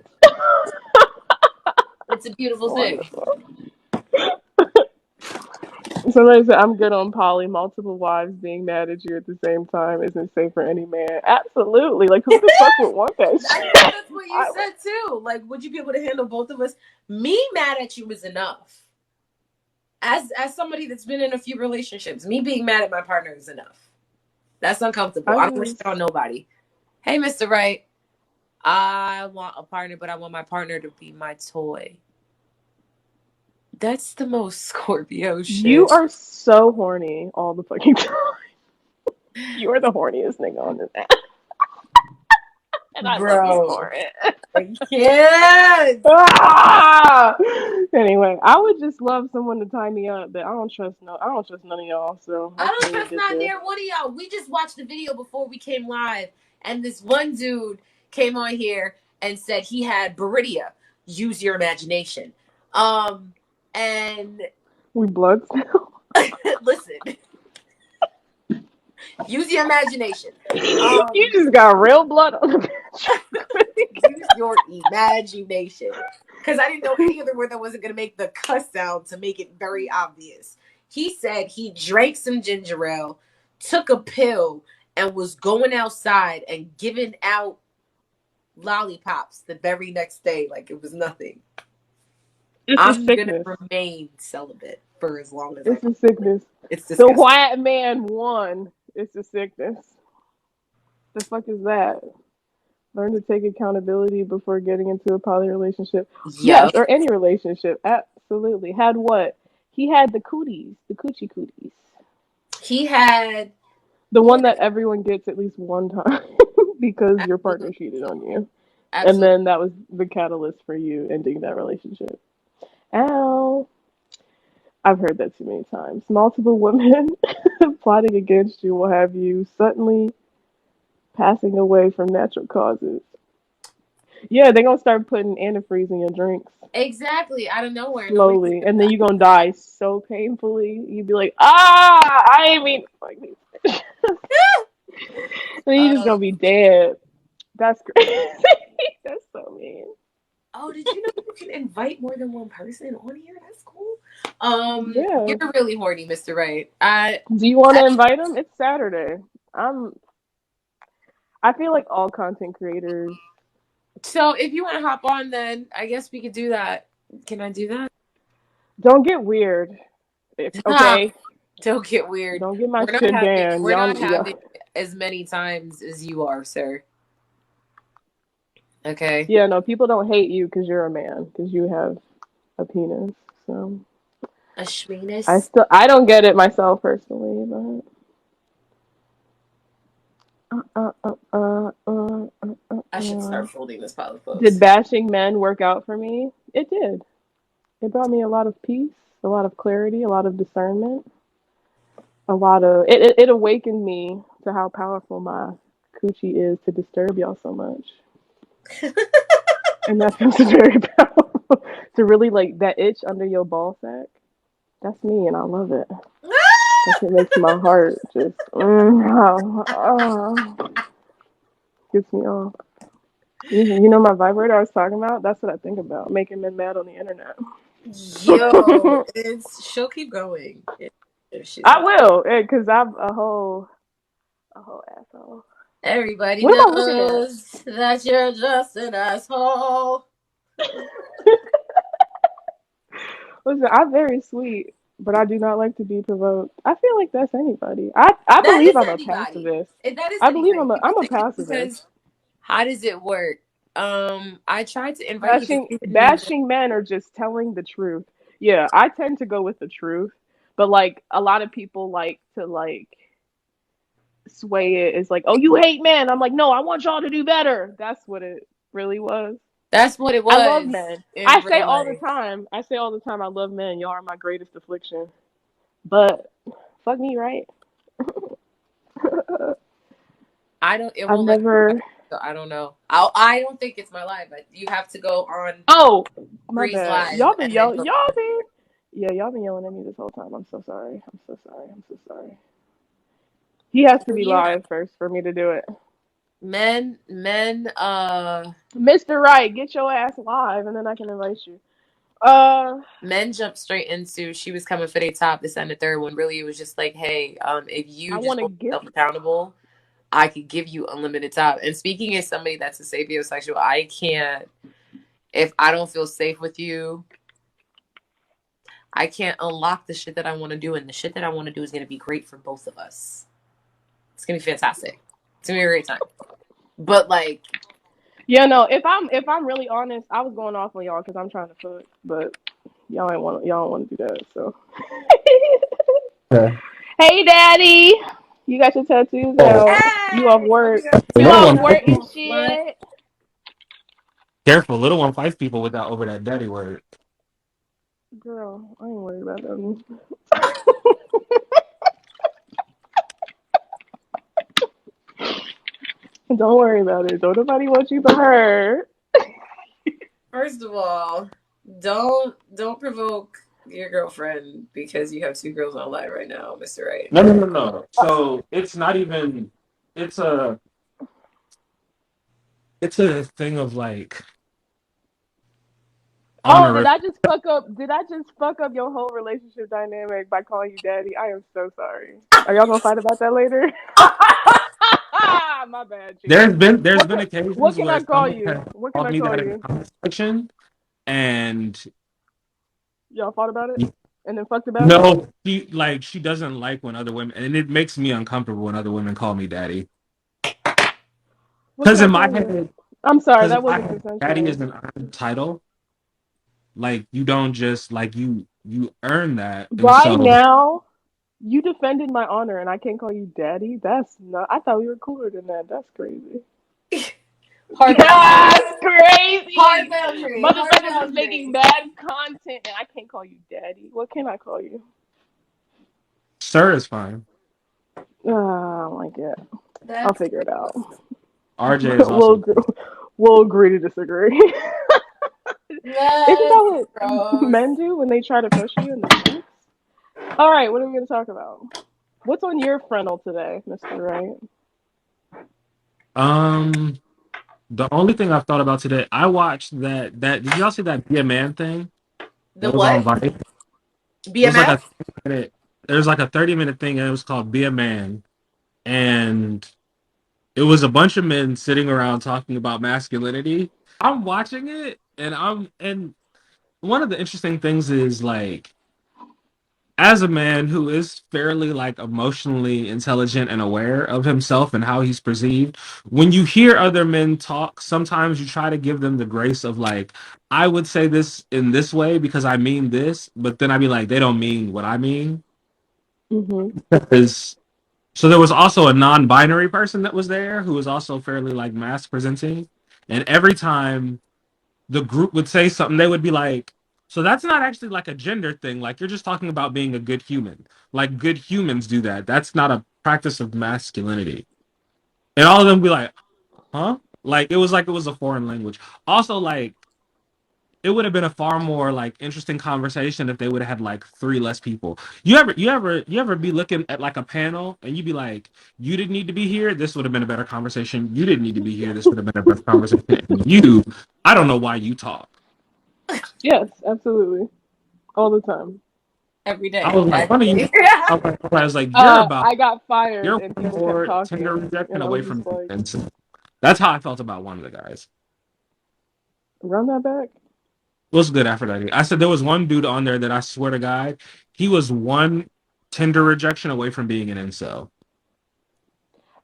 It's a beautiful thing. Wonderful. Somebody said, I'm good on poly. Multiple wives being mad at you at the same time isn't safe for any man. Absolutely. Like, who the fuck would want that I shit? know that's what you said too. Like, would you be able to handle both of us? Me mad at you is enough. As somebody that's been in a few relationships, me being mad at my partner is enough. That's uncomfortable. I don't wish that on nobody. Hey, Mr.Wright, I want a partner, but I want my partner to be my toy. That's the most Scorpio shit. You are so horny all the fucking time. You are the horniest nigga on this app. And I love you for it. I can't. Ah! Anyway, I would just love someone to tie me up, but I don't trust none of y'all. So I don't trust not near one of y'all. We just watched the video before we came live, and this one dude came on here and said he had Beridia. Use your imagination. And we bloods now. listen. Use your imagination. You just got real blood on the bench. Use your imagination. Because I didn't know any other word that wasn't going to make the cuss sound to make it very obvious. He said he drank some ginger ale, took a pill, and was going outside and giving out lollipops the very next day like it was nothing. I'm going to remain celibate for as long as I can. It's a sickness. It's disgusting. The white man won. It's a sickness. The fuck is that? Learn to take accountability before getting into a poly relationship. Yep. Yes, or any relationship. Absolutely. Had what? He had the cooties, the coochie cooties. He had the one that everyone gets at least one time because your partner cheated on you. Absolutely. And then that was the catalyst for you ending that relationship. Ow. I've heard that too many times. Multiple women plotting against you will have you suddenly passing away from natural causes. Yeah, they're going to start putting antifreeze in your drinks. Exactly, out of nowhere. Slowly. And then you're going to die so painfully. You'd be like, I ain't mean like this. And you're just going to be dead. That's crazy. That's so mean. Oh, did you know you can invite more than one person on here? That's cool. Yeah. You're really horny, Mr. Wright. Do you want to invite him? It's Saturday. I feel like all content creators. So if you want to hop on, then I guess we could do that. Can I do that? Don't get weird. Okay. Don't get weird. Don't get my shit down. We're not having as many times as you are, sir. Okay. Yeah, no, people don't hate you because you're a man, because you have a penis. So a schmeenus. I don't get it myself personally, but I should start folding this pile of clothes. Did bashing men work out for me? It did. It brought me a lot of peace, a lot of clarity, a lot of discernment, a lot of it awakened me to how powerful my coochie is to disturb y'all so much. And that's very powerful. To really like that itch under your ball sack. That's me and I love it. That's what makes my heart just gets me off. You know my vibrator I was talking about? That's what I think about. Making men mad on the internet. Yo, she'll keep going. I will, because I'm a whole asshole. Everybody knows that you're just an asshole. Listen, I'm very sweet, but I do not like to be provoked. I feel like that's anybody. I believe I'm a pacifist. I believe I'm a pacifist. How does it work? I tried to invite bashing men are just telling the truth. Yeah, I tend to go with the truth, But like a lot of people like to like sway it as like, oh, you hate men. I'm like, no, I want y'all to do better. That's what it really was. That's what it I love was men. in I say real all the life. time. I say all the time. I love men. Y'all are my greatest affliction. But fuck me, right? I don't. It I've won't let you. never. So I don't know. I don't think it's my live. But you have to go on Oh, my Bree's bad. live Y'all been and then yelling. go. Y'all been. Yeah, y'all been yelling at me this whole time. I'm so sorry. I'm so sorry. I'm so sorry. He has to So be yeah, live first for me to do it. men. Mr. Wright, get your ass live, and then I can invite you. Uh, Men jumped straight into she was coming for their top this and the third one. Really, it was just like, hey, if I you just want to hold gift. yourself accountable, I could give you unlimited top. And speaking as somebody that's a sapiosexual, I can't if I don't feel safe with you, I can't unlock the shit that I want to do, and the shit that I want to do is going to be great for both of us. It's going to be fantastic. It's going to be a great time. But like, Yeah, no. If I'm really honest, I was going off on y'all because I'm trying to fuck, but y'all don't want to do that. So, Yeah. hey, daddy, you got your tattoos Oh, out. You off hey, what we work? up the You little off one work fights and people. to? What? shit, Careful, little one fights people with that over that daddy word. girl? I ain't worried about them. Don't worry about it. Don't nobody want you but her. First of all, don't provoke your girlfriend because you have two girls on live right now, Mr. Wright. No, no, no, no. So it's not even. It's a. It's a thing of like Oh, did honorific. I just fuck up? Did I just fuck up your whole relationship dynamic by calling you daddy? I am so sorry. Are y'all gonna fight about that later? My bad, G. There's been What occasions can I where call someone you? has What can called I me call that in a you? conversation, and Y'all fought about it and then fucked about it. no, she doesn't like when other women, and it makes me uncomfortable when other women call me daddy. What can Because I in my call you? head, I'm sorry, because in that my wasn't head, daddy is consensual. an earned title. Like you don't just like you earn that, and Right so now, you defended my honor and I can't call you daddy. That's not. I thought we were cooler than that. That's crazy. Hard boundary. That's Hard crazy. boundary. Hard Motherfuckers is making boundary. bad content and I can't call you daddy. What can I call you? sir is fine. Oh my god. I'll That's figure it out. RJ is we'll also agree, we'll agree to disagree. Isn't that's that what gross. men do when they try to push you in the kinks? All right, what are we going to talk about? What's on your frontal today, Mr. Wright? um the only thing I've thought about today, I watched that did y'all see that Be a Man thing The that was on what? Vice? It was like a BMF? 30-minute, there's like a 30-minute thing and it was called Be a Man. And it was a bunch of men sitting around talking about masculinity. I'm watching it and one of the interesting things is like as a man who is fairly like emotionally intelligent and aware of himself and how he's perceived, when you hear other men talk, sometimes you try to give them the grace of like, I would say this in this way because I mean this, but then I'd be like, they don't mean what I mean. Mm-hmm. Because so there was also a non-binary person that was there who was also fairly like mass presenting, and every time the group would say something, they would be like, so that's not actually like a gender thing. Like you're just talking about being a good human. Like good humans do that. That's not a practice of masculinity. And all of them be like, huh? Like it was a foreign language. Also, like it would have been a far more like interesting conversation if they would have had like three less people. You ever be looking at like a panel and you'd be like, you didn't need to be here. This would have been a better conversation. You didn't need to be here. This would have been a better conversation. And you, I don't know why you talk. Yes, absolutely. All the time. Every I day. was like, one of you. Actually. I was like, I got fired you're and one people kept more Tinder talking, rejection and I away was from just me. like, And so that's how I felt about one of the guys. run that back. It was good Aphrodite. I said there was one dude on there that I swear to God, he was one Tinder rejection away from being an incel.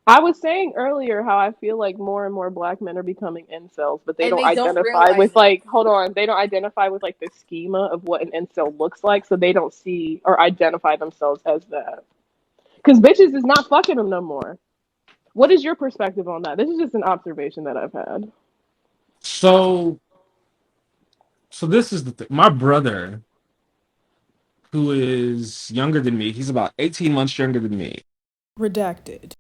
I was saying earlier how I feel like more and more black men are becoming incels, but they And don't they don't identify realize with it. like, hold on, they don't identify with like the schema of what an incel looks like, so they don't see or identify themselves as that. Because bitches is not fucking them no more. What is your perspective on that? This is just an observation that I've had. So, so this is the thing. My brother, who is younger than me, he's about 18 months younger than me. Redacted.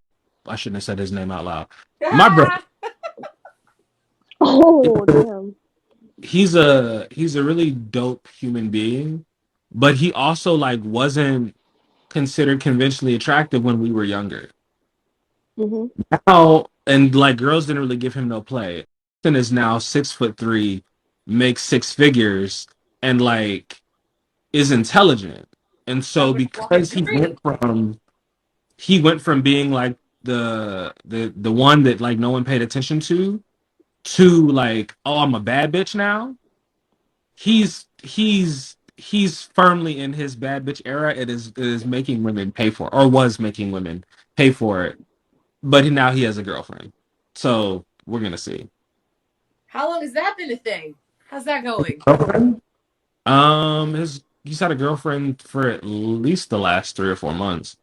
I shouldn't have said his name out loud. My brother, Oh, damn. he's a really dope human being, but he also like wasn't considered conventionally attractive when we were younger. Hmm. Now, and like girls didn't really give him no play. Then is now 6'3", makes six figures, and like is intelligent. And I so would fucking because agree. he went from being like the one that like no one paid attention to like, oh, I'm a bad bitch now. He's firmly in his bad bitch era. It is making women pay for it, or was making women pay for it. But now he has a girlfriend. So we're gonna see. How long has that been a thing? How's that going? Girlfriend? His he's had a girlfriend for at least the last 3 or 4 months.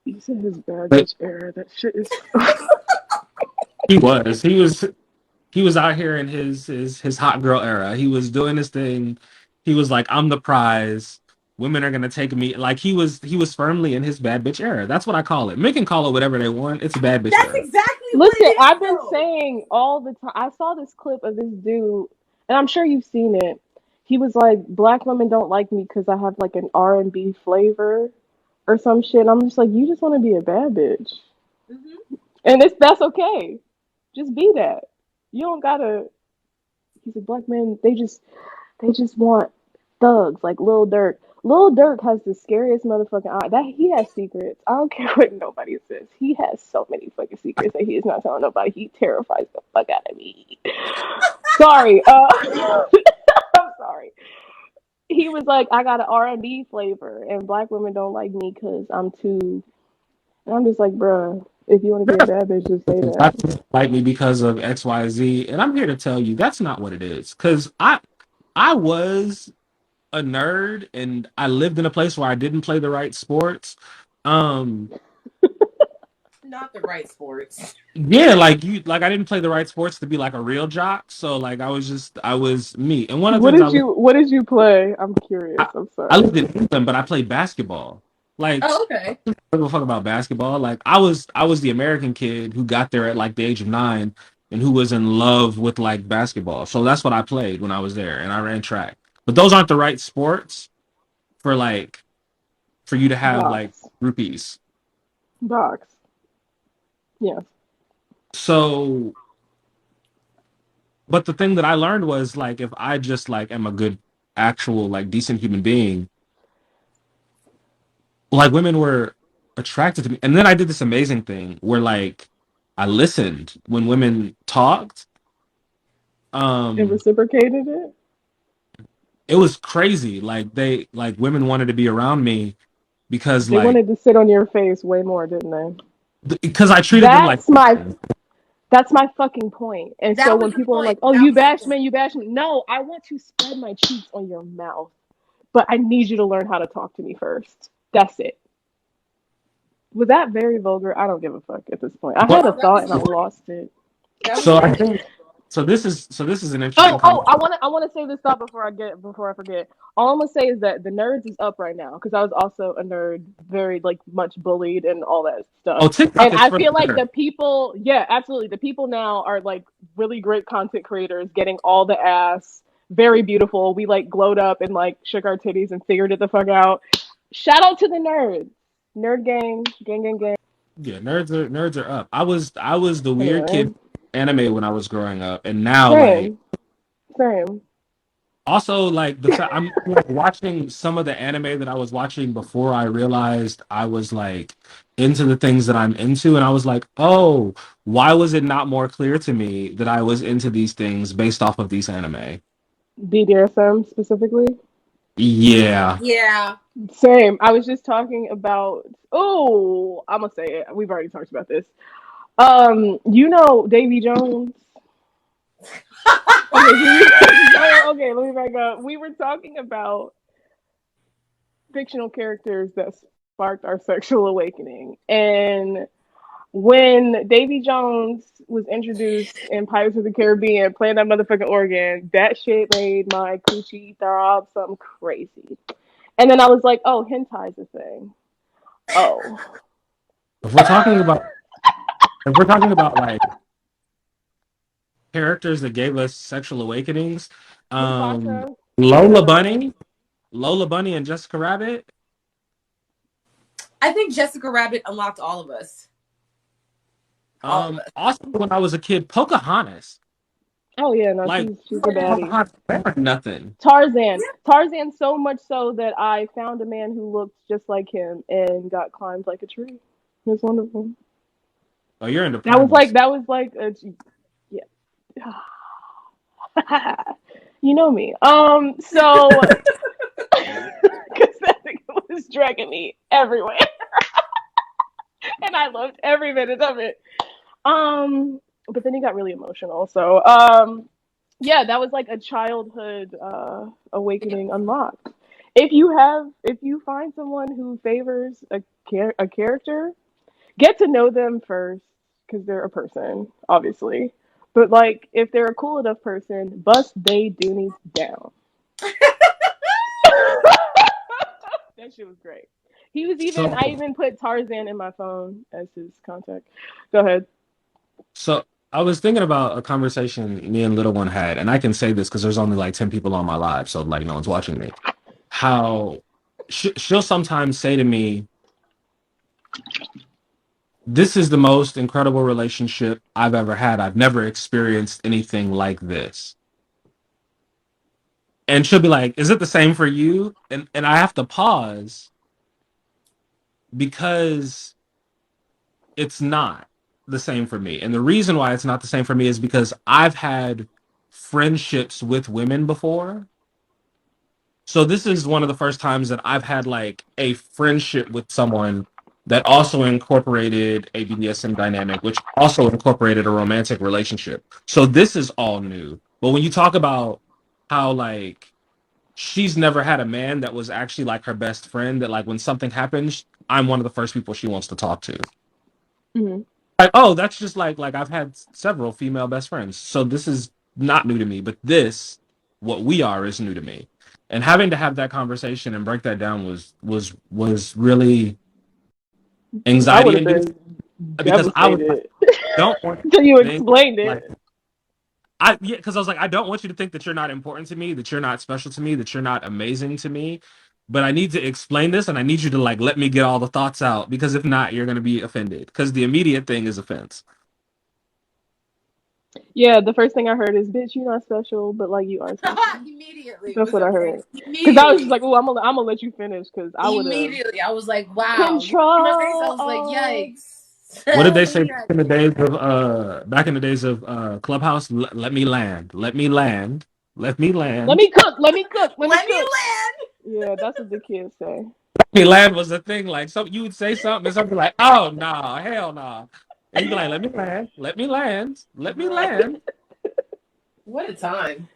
You said his bad But bitch era. That shit is. he was out here in his hot girl era. He was doing his thing. He was like, I'm the prize. Women are gonna take me. Like he was firmly in his bad bitch era. That's what I call it. Men can call it whatever they want. It's a bad bitch That's era. exactly what it Listen, is, I've been though. saying all the time. I saw this clip of this dude, and I'm sure you've seen it. He was like, "Black women don't like me because I have like an R&B flavor or some shit." And I'm just like, "You just want to be a bad bitch, Hmm. and that's okay. Just be that. You don't gotta." He's like, "Black men, they just want thugs like Lil Durk. Lil Durk has the scariest motherfucking eye. That he has secrets. I don't care what nobody says. He has so many fucking secrets that he is not telling nobody. He terrifies the fuck out of me. Sorry. I'm sorry. He was like, I got an R&B flavor, and black women don't like me because I'm too. And I'm just like, bruh, if you want to be a bad bitch, just say Black that. people like me because of XYZ, and I'm here to tell you that's not what it is. Because I was a nerd and I lived in a place where I didn't play the right sports. Um, Not the right sports. yeah, like I didn't play the right sports to be like a real jock. So like I was me. And one of the things What did you play? I'm curious. I, I'm I sorry. lived in England, but I played basketball. Like Oh, okay. I don't give a fuck about basketball. Like I was the American kid who got there at like the age of 9 and who was in love with like basketball. So that's what I played when I was there, and I ran track. But those aren't the right sports for like for you to have like Box. groupies. Box. Yes. So, but the thing that I learned was like if I just like am a good, actual like decent human being, like women were attracted to me. And then I did this amazing thing where like I listened when women talked. And Um, reciprocated it. it was crazy. Like like women wanted to be around me because They like wanted to sit on your face way more, didn't they? because I treated them like That's my that's my fucking point. And so That was when the people are point. like, "Oh, That you was the bash point. men, you bash men," no, I want to spread my cheeks on your mouth, but I need you to learn how to talk to me first. That's it. Was that very vulgar? I don't give a fuck at this point. I had what. a No, that thought was and I good. lost it. That was So I good. think so this is an interesting Oh, conversation. I wanna say this thought before I forget. All I'm gonna say is that the nerds is up right now because I was also a nerd, very like much bullied and all that stuff. Oh, TikTok And is I for the feel like better. the people, yeah, absolutely, the people now are like really great content creators, getting all the ass, very beautiful. We like glowed up and like shook our titties and figured it the fuck out. Shout out to the nerds, nerd gang, gang, gang, gang. Yeah, nerds are up. I was the weird kid Anyway, anime when I was growing up, and now like same, same. also like the fact I'm like watching some of the anime that I was watching before I realized I was like into the things that I'm into, and I was like, oh, why was it not more clear to me that I was into these things based off of these anime? BDSM specifically. Yeah. Yeah. Same. I was just talking about. Oh, I'm gonna say it. We've already talked about this. You know Davy Jones. Okay, okay. Let me back up. We were talking about fictional characters that sparked our sexual awakening, and when Davy Jones was introduced in Pirates of the Caribbean, playing that motherfucking organ, that shit made my coochie throb something crazy. And then I was like, oh, hentai's a thing. Oh. If we're talking about if we're talking about like characters that gave us sexual awakenings, um, Mufasa. Lola Bunny, Lola Bunny and Jessica Rabbit. I think Jessica Rabbit unlocked all of us. All of us. Also when I was a kid, Pocahontas. Oh yeah, no, Like she's a Yeah. baddie. Pocahontas never nothing. Tarzan so much so that I found a man who looked just like him and got climbed like a tree. It was wonderful. Oh, you're into That was like primals. yeah. You know me. So because that thing was dragging me everywhere, and I loved every minute of it. But then he got really emotional. So yeah, that was like a childhood awakening unlocked. If you find someone who favors a character, get to know them first because they're a person, obviously. But like, if they're a cool enough person, bust they doonies down. That shit was great. He was even. So I even put Tarzan in my phone as his contact. Go ahead. so I was thinking about a conversation me and Little One had, and I can say this because there's only like 10 people on my live, so like no one's watching me. How she'll sometimes say to me, "This is the most incredible relationship I've ever had. I've never experienced anything like this." And she'll be like, "Is it the same for you?" And I have to pause because it's not the same for me. And the reason why it's not the same for me is because I've had friendships with women before. So this is one of the first times that I've had like a friendship with someone that also incorporated a BDSM dynamic, which also incorporated a romantic relationship. So this is all new. But when you talk about how like she's never had a man that was actually like her best friend, that like when something happens, I'm one of the first people she wants to talk to. Hmm. Like, oh, that's just like I've had several female best friends, so this is not new to me, but this, what we are, is new to me. And having to have that conversation and break that down was really I anxiety would have inducing, been because I was like, devastated don't want you until you to think explained like it. because I was like, I don't want you to think that you're not important to me, that you're not special to me, that you're not amazing to me. But I need to explain this, and I need you to like let me get all the thoughts out, because if not, you're gonna be offended. Because the immediate thing is offense. Yeah, the first thing I heard is, "Bitch, you're not special, but like you are special." Immediately That's was what I offense. heard. Because I was just Immediately. like, "Oh, I'm gonna let you finish," because I would have Immediately. I was like, wow. You looked in my face. I control was like, of yikes. What did they say Yikes. back in the days of Clubhouse? Let me land. Let me land. Let me let land. me cook, let me cook, let me Let me cook. land. Yeah, that's what the kids say. Let me land was the thing. Like, so you would say something and something like, "Oh no, hell no," and you'd be like, "Let me land. Let me land. Let me Bro. land." What a time.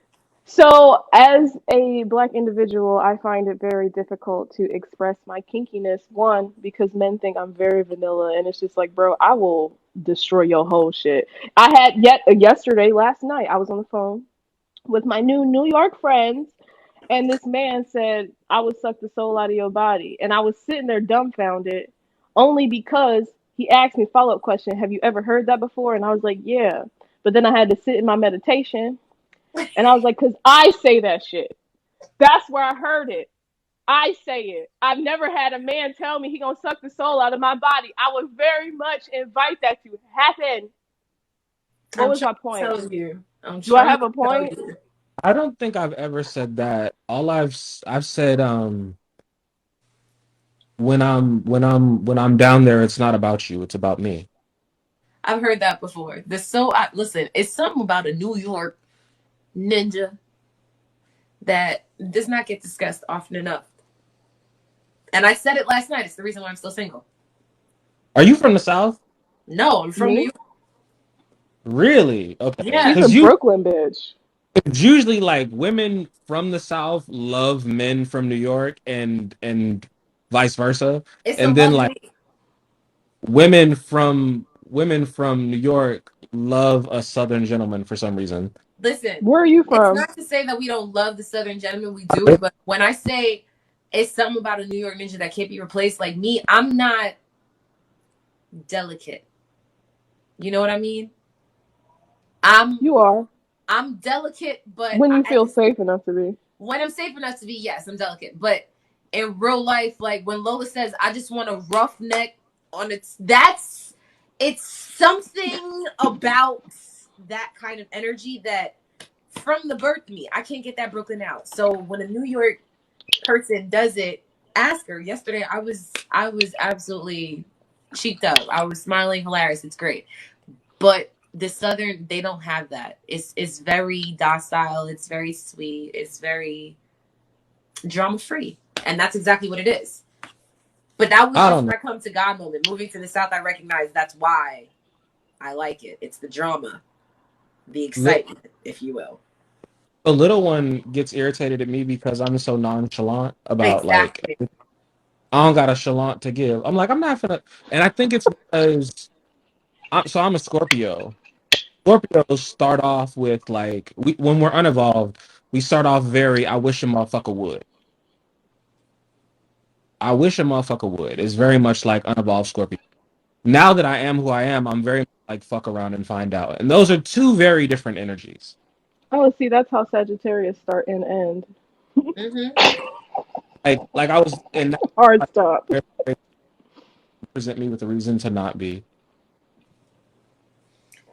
So, as a black individual, I find it very difficult to express my kinkiness. One, because men think I'm very vanilla, and it's just like, bro, I will destroy your whole shit. I had yesterday, last night, I was on the phone with my new New York friends, and this man said, I would suck the soul out of your body. And I was sitting there dumbfounded, only because he asked me a follow up question, have you ever heard that before? And I was like, yeah. But then I had to sit in my meditation, and I was like, because I say that shit. That's where I heard it. I say it. I've never had a man tell me he gonna suck the soul out of my body. I would very much invite that to happen. What I'm was trying my to point? tell you. I'm Do I trying have to a tell point? you. I don't think I've ever said that. All I've said, when I'm down there, it's not about you. It's about me. I've heard that before. Listen, it's something about a New York ninja that does not get discussed often enough. And I said it last night. It's the reason why I'm still single. Are you from the South? No, I'm from New Me? York. Really? Okay. Yeah. She's a Because Brooklyn bitch. it's usually like women from the South love men from New York and vice versa. It's a And then love like hate. women from New York love a Southern gentleman for some reason. Listen, Where are you it's from? not to say that we don't love the Southern gentleman. We do. But when I say it's something about a New York ninja that can't be replaced, like me, I'm not delicate. You know what I mean? I'm You are. I'm delicate, but When you at feel the safe enough to be. when I'm safe enough to be, yes, I'm delicate. But in real life, like when Lola says, I just want a rough neck on it's something about that kind of energy that from the birth me, I can't get that Brooklyn out. So when a New York person does it, ask her. Yesterday I was absolutely cheeked up. I was smiling, hilarious. It's great. But the Southern, they don't have that. It's very docile. It's very sweet. It's very drama free, and that's exactly what it is. But that was I just don't know. my come to God moment. Moving to the South, I recognize that's why I like it. It's the drama, the The, excitement, if you will. the little one gets irritated at me because I'm so nonchalant about like Exactly. I don't got a chalant to give. I'm like I'm not gonna, and I think it's because I'm a Scorpio. Scorpios start off with like when we're unevolved, we start off very I wish a motherfucker would. I wish a motherfucker would. It's very much like unevolved Scorpio. Now that I am who I am, I'm very much like fuck around and find out. And those are two very different energies. Oh, see, that's how Sagittarius start and end. Mm-hmm. Like I was and Hard stop. they present me with a reason to not be.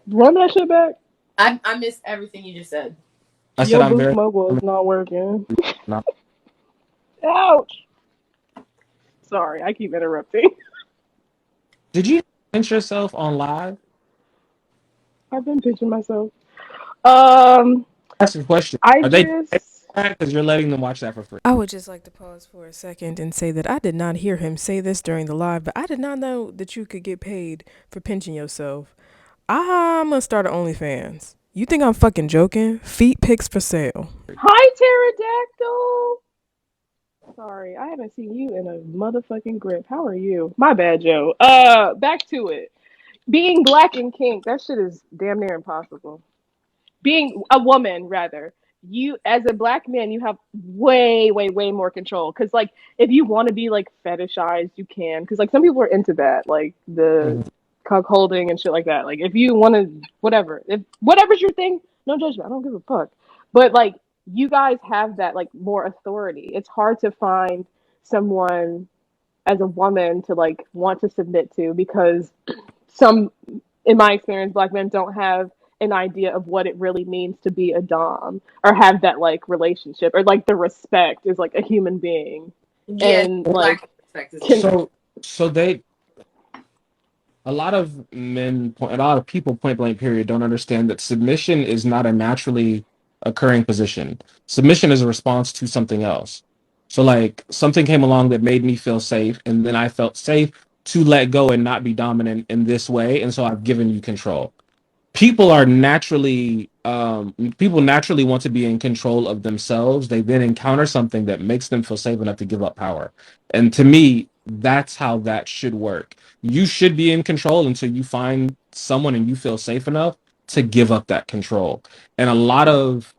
Run that shit back. I missed everything you just said. I said Your I'm boost very mobile is not working. not. Ouch. Sorry, I keep interrupting. Did you pinch yourself on live? I've been pitching myself. Um, That's the question. I Are they just because you're letting them watch that for free? I would just like to pause for a second and say that I did not hear him say this during the live, but I did not know that you could get paid for pinching yourself. I'm gonna start an OnlyFans. You think I'm fucking joking? Feet pics for sale. Hi Pterodactyl. Sorry, I haven't seen you in a motherfucking grip. How are you? My bad, Joe. Back to it. Being black in kink, that shit is damn near impossible. Being a woman, rather, you as a black man, you have way more control. Because like, if you want to be like fetishized, you can. Because like some people are into that, like the Mhm. cuck holding and shit like that. Like if you want to, whatever, if whatever's your thing, no judgment. I don't give a fuck. But like, you guys have that like more authority. It's hard to find someone as a woman to like want to submit to because some, in my experience, black men don't have an idea of what it really means to be a dom or have that like relationship or like the respect is like a human being Yeah, and lack like of respect is can different. So they a lot of men, a lot of people, point blank, period, don't understand that submission is not a naturally occurring position. Submission is a response to something else. So, like, something came along that made me feel safe, and then I felt safe to let go and not be dominant in this way. And so I've given you control. People naturally want to be in control of themselves. They then encounter something that makes them feel safe enough to give up power. And to me, that's how that should work. You should be in control until you find someone and you feel safe enough to give up that control. And a lot of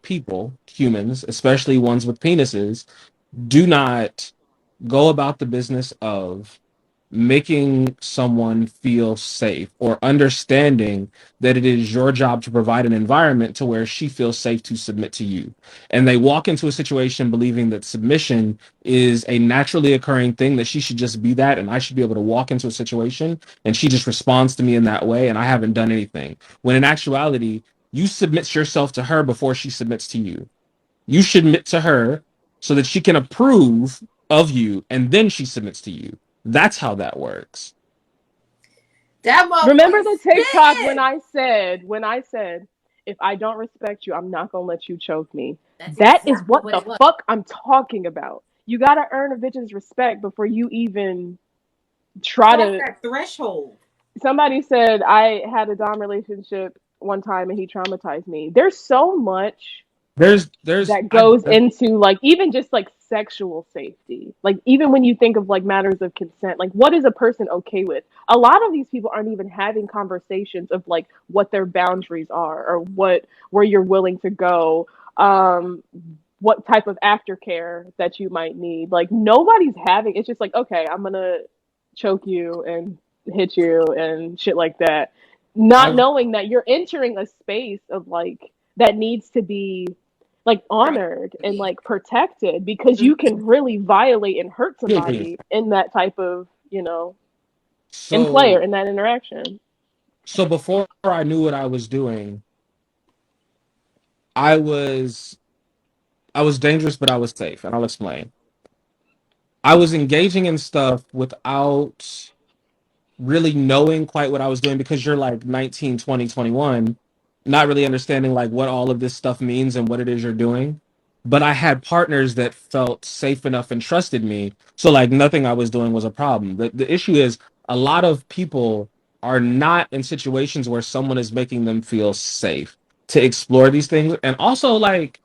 people, humans, especially ones with penises, do not go about the business of making someone feel safe or understanding that it is your job to provide an environment to where she feels safe to submit to you. And they walk into a situation believing that submission is a naturally occurring thing, that she should just be that, and I should be able to walk into a situation and she just responds to me in that way, and I haven't done anything. When in actuality, you submit yourself to her before she submits to you. You submit to her so that she can approve of you, and then she submits to you. That's how that works. That remember motherfucker the TikTok when spitting. I said If I don't respect you, I'm not gonna let you choke me. That's That is exactly what what the it was. fuck I'm talking about. You gotta earn a bitch's respect before you even try Cross to. that threshold. Somebody said I had a dom relationship one time and he traumatized me. There's so much there's that goes into like even just like sexual safety, like even when you think of like matters of consent, like what is a person okay with? A lot of these people aren't even having conversations of like what their boundaries are or what where you're willing to go, um what type of aftercare that you might need. Like nobody's having, it's just like, okay, I'm gonna choke you and hit you and shit like that, not I've knowing that you're entering a space of like that needs to be like honored and Proximity. like protected, because you Mhm. can really violate and hurt yeah. somebody in that type of, in play or So in that interaction. before I knew what I was doing, I was I was dangerous, but I was safe, and I'll explain. I was engaging in stuff without really knowing quite what I was doing because you're like 19, 20, 21, not really understanding like what all of this stuff means and what it is you're doing. But I had partners that felt safe enough and trusted me. So like nothing I was doing was a problem. The issue is a lot of people are not in situations where someone is making them feel safe to explore these things. And also like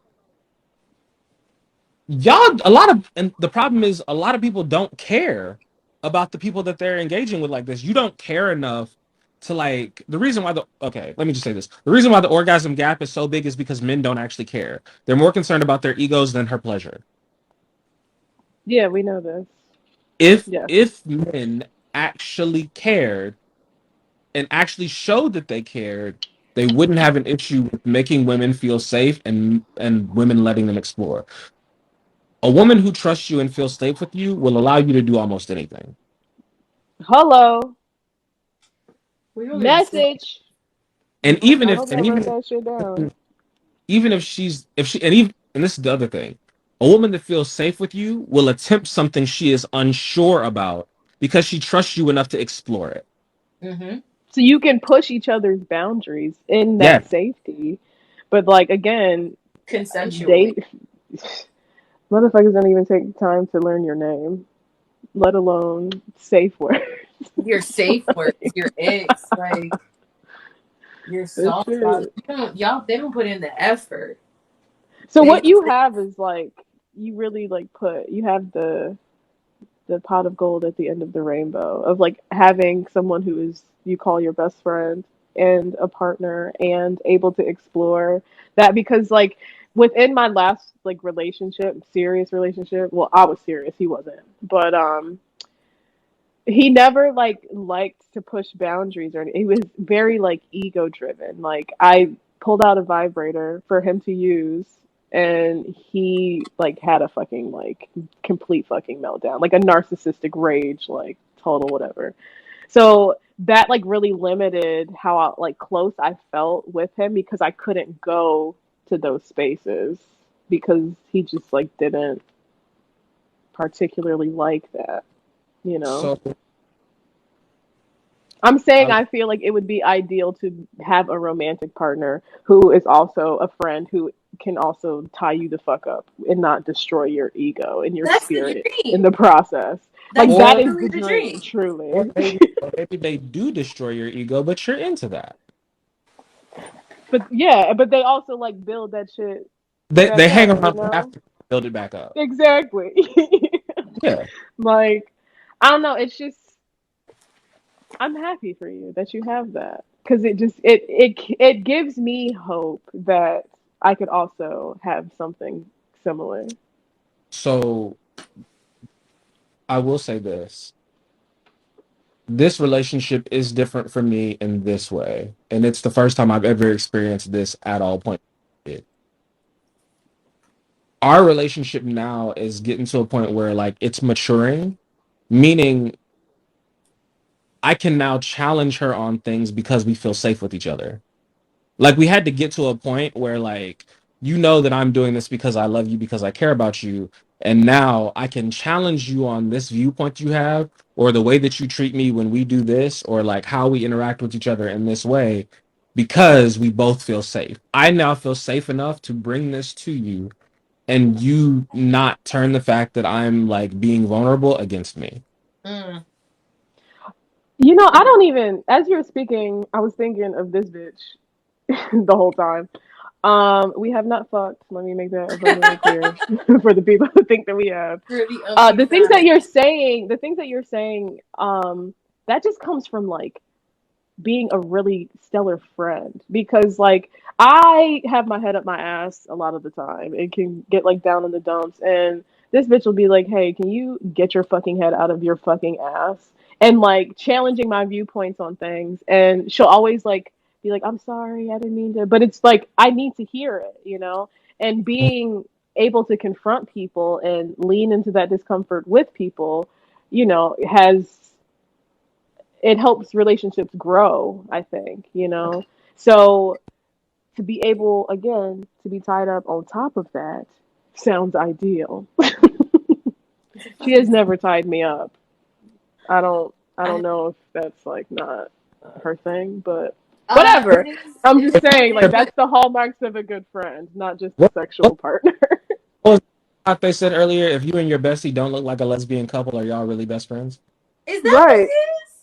y'all a lot of and the problem is a lot of people don't care about the people that they're engaging with like this. You don't care enough to like the reason why the okay, let me just say this. The reason why the orgasm gap is so big is because men don't actually care. They're more concerned about their egos than her pleasure. Yeah, we know this. if Yeah. if men actually cared and actually showed that they cared, they wouldn't have an issue with making women feel safe and women letting them explore. A woman who trusts you and feels safe with you will allow you to do almost anything. Hello. We don't understand. Message. And even I if hope I wrote that shit down. even if she's if she and even and this is the other thing, a woman that feels safe with you will attempt something she is unsure about because she trusts you enough to explore it. Mm-hmm. So you can push each other's boundaries in Yeah. that safety. But like again, Consensually. they motherfuckers don't even take time to learn your name, let alone safe words. Your safe words, your icks, like your This soft spots. shit. Y'all, they don't put in the effort. So They what you have is like you really like put you have the pot of gold at the end of the rainbow of like having someone who is you call your best friend and a partner and able to explore that, because like within my last like relationship, serious relationship, well I was serious, he wasn't, but he never like liked to push boundaries or anything. He was very like ego driven. Like I pulled out a vibrator for him to use and he like had a fucking like complete fucking meltdown, like a narcissistic rage, like total whatever. So that like really limited how like close I felt with him, because I couldn't go to those spaces because he just like didn't particularly like that, you know. So I'm saying I, I feel like it would be ideal to have a romantic partner who is also a friend who can also tie you the fuck up and not destroy your ego and your That's the spirit in dream. the process. That's Like that or is literally the the dream, dream. truly. or maybe they do destroy your ego, but you're into that. But yeah, but they also like build that shit They back hang up, you around know? after build it back up. Exactly. Yeah. Like I don't know, it's just I'm happy for you that you have that, because it just it gives me hope that I could also have something similar. So I will say this. This relationship is different for me in this way. And it's the first time I've ever experienced this at all point. Our relationship now is getting to a point where like it's maturing, meaning I can now challenge her on things because we feel safe with each other. Like we had to get to a point where like you know that I'm doing this because I love you, because I care about you, and now I can challenge you on this viewpoint you have, or the way that you treat me when we do this, or like how we interact with each other in this way, because we both feel safe. I now feel safe enough to bring this to you and you not turn the fact that I'm like being vulnerable against me. Mm. You know, I don't even. As you're speaking, I was thinking of this bitch the whole time. We have not fucked. Let me make that abundantly clear for the people who think that we have. For the umpteenth The things that time. you're saying, that just comes from like being a really stellar friend because like I have my head up my ass a lot of the time. It can get like down in the dumps and this bitch will be like, "Hey, can you get your fucking head out of your fucking ass?" And like challenging my viewpoints on things and she'll always like be like, "I'm sorry, I didn't mean to." But it's like I need to hear it, you know? And being able to confront people and lean into that discomfort with people, you know, has it helps relationships grow, I think, you know. So to be able again to be tied up on top of that sounds ideal. It's a She has fucking. never tied me up. I don't I, know if that's like not her thing, but the whatever. thing is, I'm it's just saying like funny. that's the hallmarks of a good friend, not just a What, what, sexual partner. what was what they said earlier? If you and your bestie don't look like a lesbian couple, are y'all really best friends? Is that what Right. it is?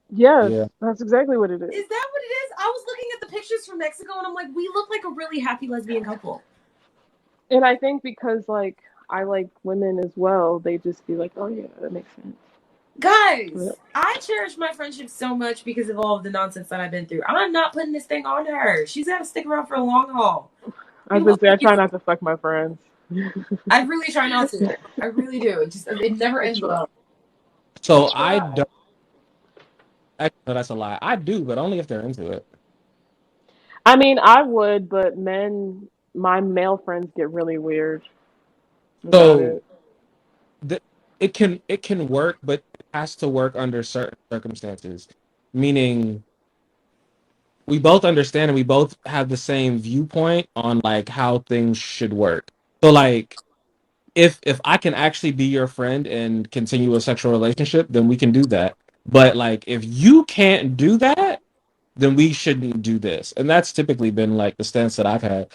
Yes, Yeah. that's exactly what it is. Is that what it is? I was looking at the pictures from Mexico and I'm like, we look like a really happy lesbian couple. And I think because like I like women as well, they just be like, "Oh yeah, that makes sense." Guys, But I cherish my friendship so much because of all of the nonsense that I've been through. I'm not putting this thing on her. She's got to stick around for a long haul. I We was gonna look say I try cute. not to fuck my friends. I really try not to. I really do. It never I ends try. well. I So I try. don't. Actually, no, that's a lie. I do, but only if they're into it. I mean, I would, but my male friends get really weird about So it. the, it can work, but it has to work under certain circumstances. Meaning, we both understand and we both have the same viewpoint on like how things should work. So like if I can actually be your friend and continue a sexual relationship, then we can do that. But like if you can't do that, then we shouldn't do this. And that's typically been like the stance that I've had.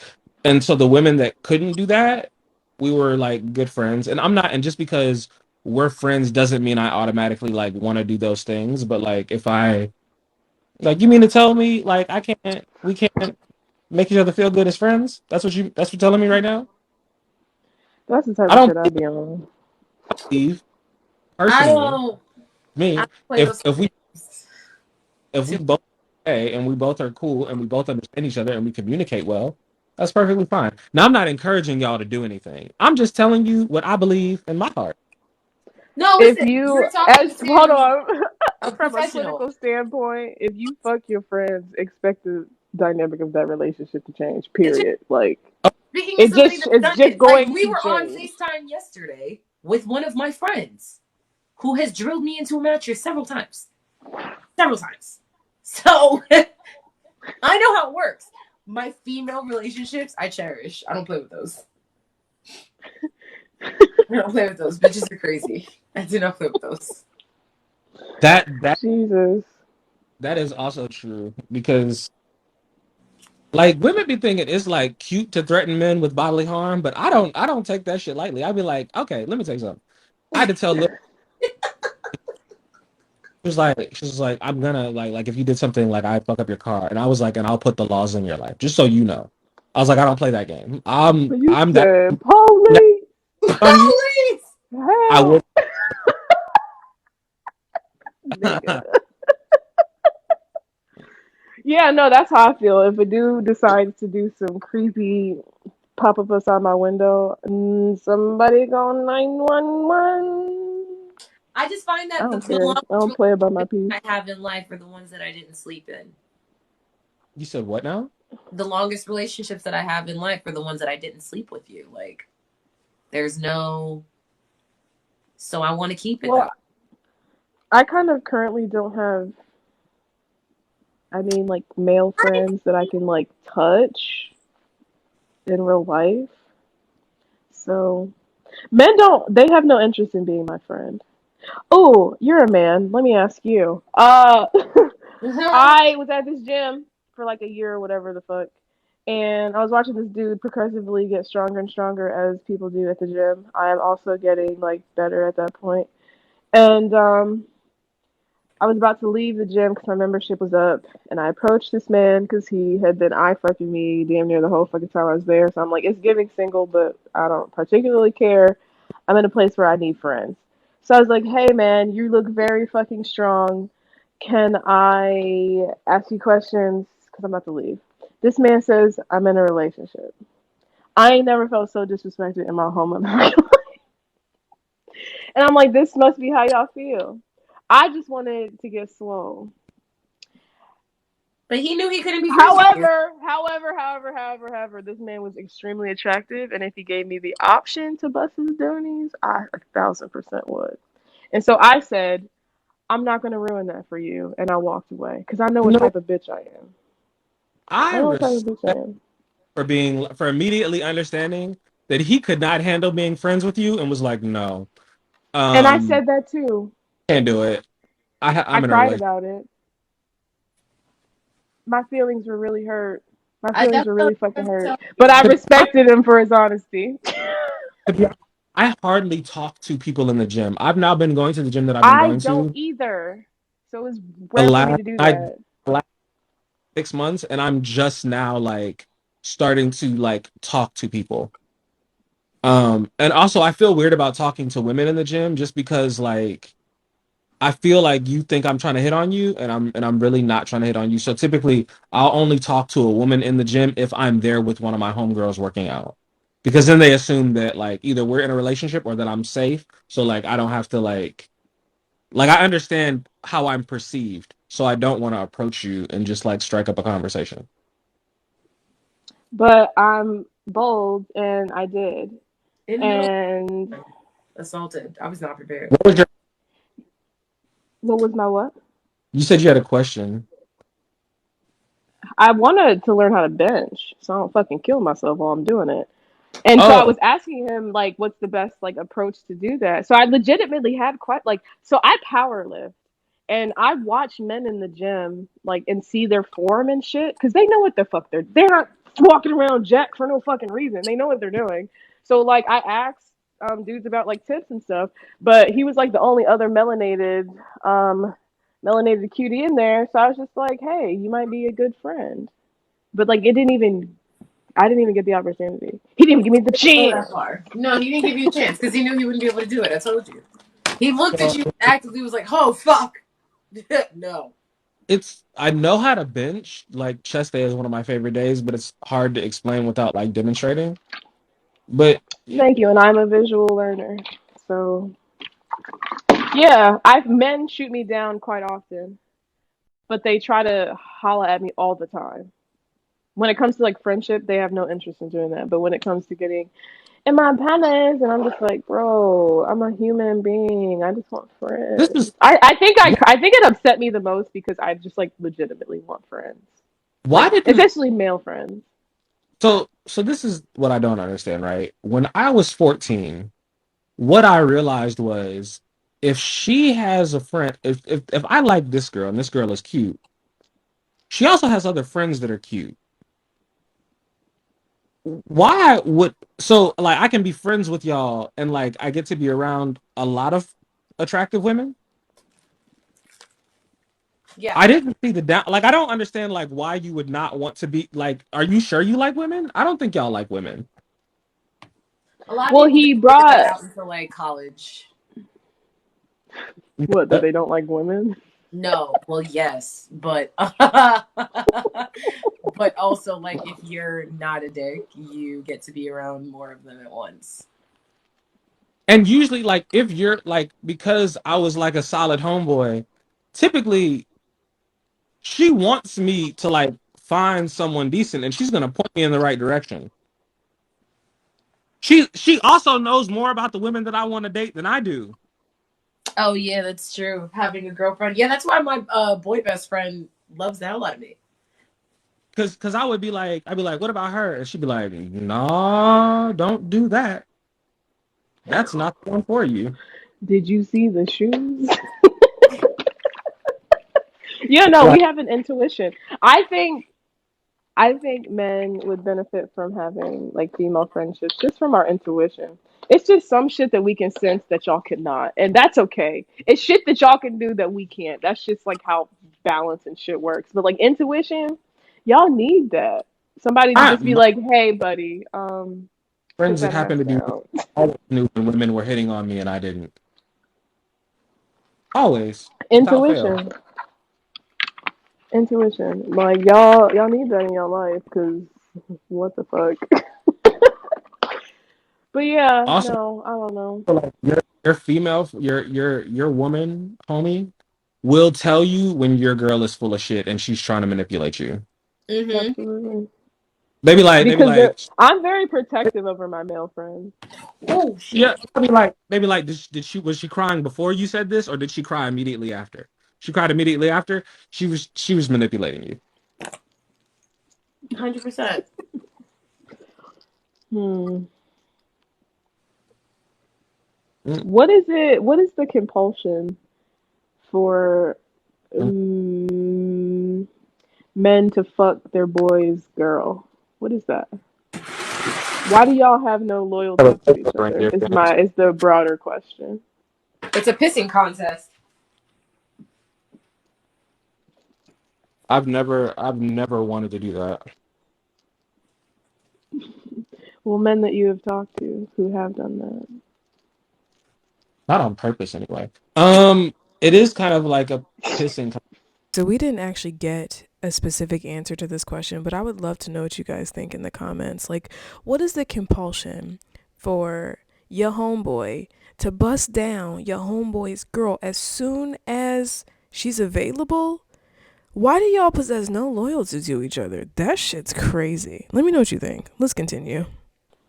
And so the women that couldn't do that, we were like good friends. And I'm not, and just because we're friends doesn't mean I automatically like want to do those things. But like if I like you mean to tell me like we can't make each other feel good as friends? That's what you're telling me right now? That's the type I of don't shit I'd be on. believe I personally, don't. I me, don't play if those if we games. if we both okay and we both are cool and we both understand each other and we communicate well, that's perfectly fine. Now I'm not encouraging y'all to do anything. I'm just telling you what I believe in my heart. No, If listen. you, You're talking as hold to on, a from a professional. clinical standpoint, if you fuck your friends, expect the dynamic of that relationship to change. It's Period. Like Speaking of somebody that's it's done just it, like going we to were on change. FaceTime yesterday with one of my friends who has drilled me into a mattress several times. Several times. So I know how it works. My female relationships, I cherish. I don't play with those. I don't play with those. Bitches are crazy. I do not play with those. That Jesus. that is also true because like women be thinking it's like cute to threaten men with bodily harm, but I don't take that shit lightly. I'd be like, okay, let me tell you something. I had to tell Lil she was like, I'm gonna like if you did something like I fuck up your car, and I was like, and I'll put the laws in your life, just so you know. I was like, I don't play that game. You I'm that said police on you. Police! I would help, nigga. Yeah, no, that's how I feel. If a dude decides to do some creepy pop up outside my window, somebody go 911. I just find I that don't the care. longest I don't play about my relationships peace. I have in life are the ones that I didn't sleep in. you said what now? The longest relationships that I have in life are the ones that I didn't sleep with you. Like, there's no. So I want to keep it that Well, way. I kind of currently don't have, I mean, like male friends that I can like touch in real life. So men don't, they have no interest in being my friend. Oh, you're a man. Let me ask you. I was at this gym. for like a year or whatever the fuck. And I was watching this dude progressively get stronger and stronger as people do at the gym. I am also getting like better at that point. And I was about to leave the gym because my membership was up, and I approached this man because he had been eye fucking me damn near the whole fucking time I was there. So I'm like, it's giving single, but I don't particularly care. I'm in a place where I need friends. So I was like, hey man, you look very fucking strong. Can I ask you questions? Because I'm about to leave. This man says, I'm in a relationship. I ain't never felt so disrespected in my whole life. And I'm like, this must be how y'all feel. I just wanted to get slow. But he knew he couldn't be friends with you. However, this man was extremely attractive, and if he gave me the option to bust his doonies, I 1,000% would. And so I said, I'm not gonna ruin that for you, and I walked away because I know what No, type of bitch I am. I I know what type of bitch I respect am. for immediately understanding that he could not handle being friends with you and was like, no, And I um, said that too. can't do it. I I'm in a cried relationship. about it. My feelings were really hurt. My I feelings that's were what really I fucking was hurt. telling But I you. respected him for his honesty. To be honest, I hardly talk to people in the gym. I've now been going to the gym that I've been I going don't to either. So it's the rare for me to do that. last 6 months, and I'm just now like starting to like talk to people. And also I feel weird about talking to women in the gym just because like I feel like you think I'm trying to hit on you, and I'm really not trying to hit on you. So typically, I'll only talk to a woman in the gym if I'm there with one of my homegirls working out, because then they assume that like either we're in a relationship or that I'm safe. So like I don't have to like I understand how I'm perceived, so I don't want to approach you and just like strike up a conversation. But I'm bold and I did. In the middle And of assaulted. I was not prepared. What was your? what was my what? You said you had a question. I wanted to learn how to bench, so I don't fucking kill myself while I'm doing it. And so I Oh, was asking him like what's the best like approach to do that. So I legitimately had quite like so I power lift and I watch men in the gym like and see their form and shit because they know what the fuck they're not walking around jack for no fucking reason. They know what they're doing. So like I asked dudes about like tips and stuff, but he was like the only other um melanated cutie in there. So I was just like, hey, you might be a good friend. But like it didn't even I didn't even get the opportunity. He didn't even give me the Go that chance. far. No, he didn't give you a chance because he knew he wouldn't be able to do it. I told you. He looked at well, you and actively was like, "Oh fuck, no." it's I know how to bench. Like chest day is one of my favorite days, but it's hard to explain without like demonstrating. But Thank you, and I'm a visual learner. So yeah, I've men shoot me down quite often, but they try to holla at me all the time. When it comes to like friendship, they have no interest in doing that. But when it comes to getting in my palace, and I'm just like, bro, I'm a human being. I just want this friends. is I think it upset me the most because I just like legitimately want friends, why like didn't especially male friends. so this is what I don't understand, right? When I was 14, what I realized was if she has a friend, if I like this girl and this girl is cute, she also has other friends that are cute. Why would so like I can be friends with y'all and like I get to be around a lot of attractive women? Yeah, I didn't see the down like I don't understand like why you would not want to be like are you sure you like women? I don't think y'all like women. a lot of Well, people he didn't figure that brought out until like college. what that they don't like women. No, well, yes, but but also like if you're not a dick, you get to be around more of them at once. And usually, like, if you're like, because I was like a solid homeboy, typically she wants me to like find someone decent and she's gonna point me in the right direction. She also knows more about the women that I want to date than I do. Oh yeah, that's true. Having a girlfriend, yeah, that's why my boy best friend loves the hell out of me. Cause I would be like, I'd be like, what about her? And she'd be like, no, don't do that. That's not the one for you. Did you see the shoes? Yeah, no, Right. we have an intuition. I think. I think men would benefit from having like female friendships just from our intuition. It's just some shit that we can sense that y'all cannot, and that's okay. It's shit that y'all can do that we can't. That's just like how balance and shit works. But like intuition, y'all need that. Somebody to just be My like, "Hey, buddy, put friends that that ass happened to be down." always knew when women were hitting on me and I didn't. Always, without fail. Intuition, intuition. Like y'all need that in your life, cause what the fuck. But yeah, Also, no, I don't know. like your female, your woman, homie, will tell you when your girl is full of shit and she's trying to manipulate you. Mm-hmm. Absolutely. They be Because like, I'm very protective over my male friends. Oh yeah, shit. they be like, did she was she crying before you said this or did she cry immediately after? She cried immediately after. She was manipulating you. 100%. Hmm. Mm, What is it? What is the compulsion for mm. men to fuck their boy's girl? What is that? Why do y'all have no loyalty to each other? Is the broader question. It's a pissing contest. I've never wanted to do that. Well, men that you have talked to who have done that. Not on purpose anyway. It is kind of like a pissing. So we didn't actually get a specific answer to this question, but I would love to know what you guys think in the comments. Like, what is the compulsion for your homeboy to bust down your homeboy's girl as soon as she's available? Why do y'all possess no loyalty to each other? That shit's crazy. Let me know what you think. Let's continue.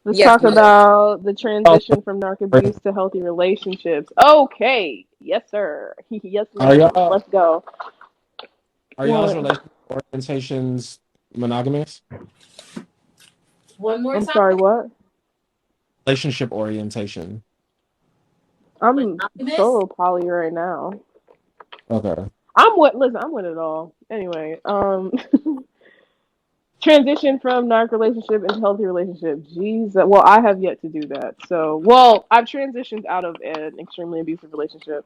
Let's Yes, talk mother. about the transition from narc abuse to healthy relationships. Okay. Yes, sir. Yes, Are ma'am. y'all Let's go. are y'all's What? relationship orientations monogamous? One more I'm time. sorry, what? Relationship orientation. I'm Monogamous. solo poly right now. Okay. I'm with it all. Anyway, transition from narc relationship into healthy relationship. Jeez. Well, I have yet to do that. So, well, I've transitioned out of an extremely abusive relationship.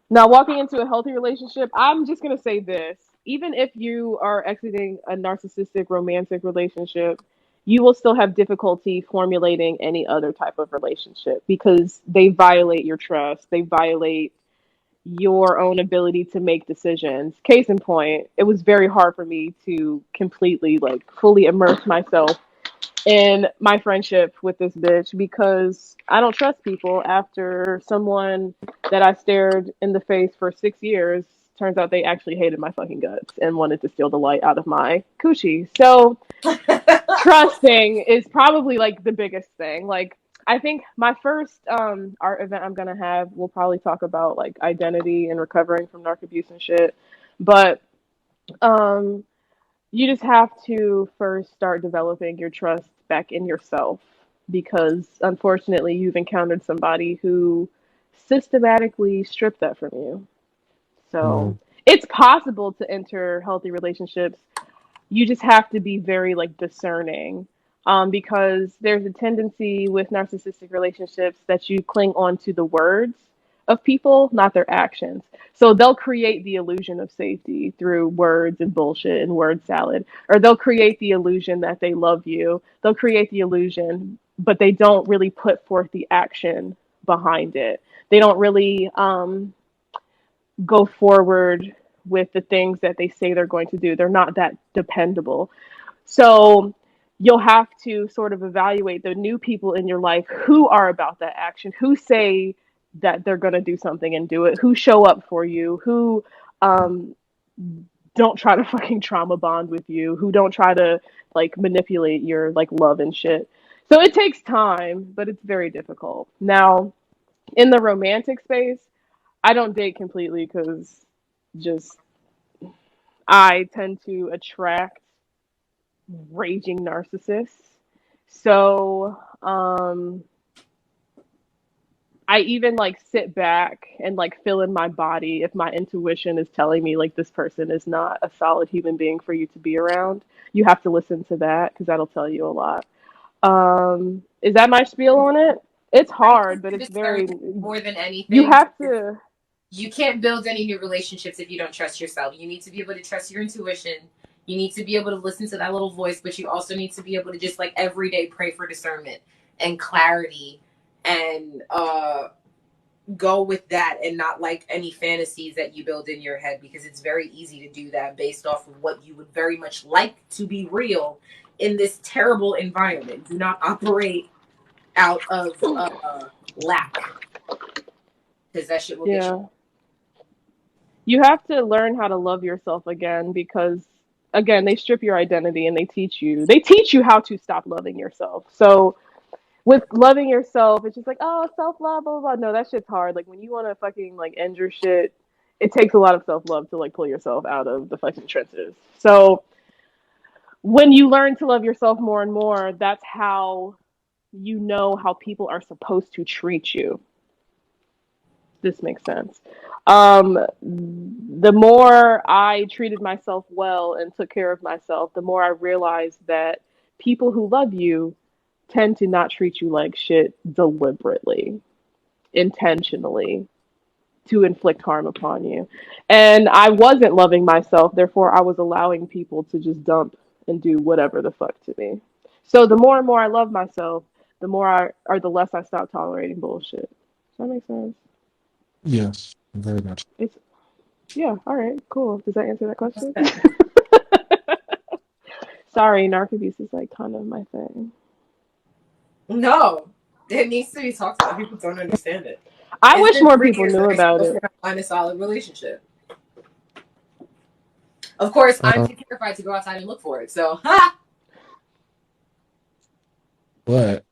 Now, walking into a healthy relationship, I'm just going to say this. Even if you are exiting a narcissistic romantic relationship, you will still have difficulty formulating any other type of relationship because they violate your trust. They violate your own ability to make decisions. Case in point, it was very hard for me to completely, like, fully immerse myself in my friendship with this bitch because I don't trust people after someone that I stared in the face for 6 years. Turns out they actually hated my fucking guts and wanted to steal the light out of my coochie. So trusting is probably like the biggest thing. Like I think my first art event I'm gonna have, we'll probably talk about like identity and recovering from narc abuse and shit. But um you just have to first start developing your trust back in yourself because unfortunately you've encountered somebody who systematically stripped that from you. So Mhm. it's possible to enter healthy relationships. You just have to be very like discerning, because there's a tendency with narcissistic relationships that you cling on to the words of people, not their actions. So they'll create the illusion of safety through words and bullshit and word salad, or they'll create the illusion that they love you. They'll create the illusion, but they don't really put forth the action behind it. They don't really go forward with the things that they say they're going to do. They're not that dependable. So you'll have to sort of evaluate the new people in your life who are about that action, who say that they're going to do something and do it, who show up for you, who um, don't try to fucking trauma bond with you, who don't try to like manipulate your like love and shit. So it takes time, but it's very difficult. Now, in the romantic space, I don't date completely because just I tend to attract raging narcissists. So, I even like sit back and like feel in my body if my intuition is telling me like this person is not a solid human being for you to be around. You have to listen to that because that'll tell you a lot. Is that my spiel on it? It's I hard, think but to it's discern very, more than you anything, have to, you can't build any new relationships if you don't trust yourself. You need to be able to trust your intuition. You need to be able to listen to that little voice, but you also need to be able to just like every day pray for discernment and clarity and go with that and not like any fantasies that you build in your head, because it's very easy to do that based off of what you would very much like to be real in this terrible environment. Do not operate out of lack, because that shit will get you. yeah. You have to learn how to love yourself again because again, they strip your identity and they teach you how to stop loving yourself. So with loving yourself, it's just like, oh, self love, blah, blah, blah. No, that shit's hard. Like when you want to fucking like end your shit, it takes a lot of self love to like pull yourself out of the fucking trenches. So when you learn to love yourself more and more, that's how you know how people are supposed to treat you. This makes sense. The more I treated myself well and took care of myself, the more I realized that people who love you tend to not treat you like shit deliberately, intentionally, to inflict harm upon you. And I wasn't loving myself, therefore, I was allowing people to just dump and do whatever the fuck to me. So the more and more I love myself, the more or the less I stop tolerating bullshit. Does that make sense? Yes, very much. It's Yeah, all right, cool. Does that answer that question? Sorry, narc abuse is like kind of my thing. No, it needs to be talked about. People don't understand it. I It's wish been more three people years knew that I about still it. cannot find a solid relationship. Of course, I'm Uh, too terrified to go outside and look for it. So, ha! but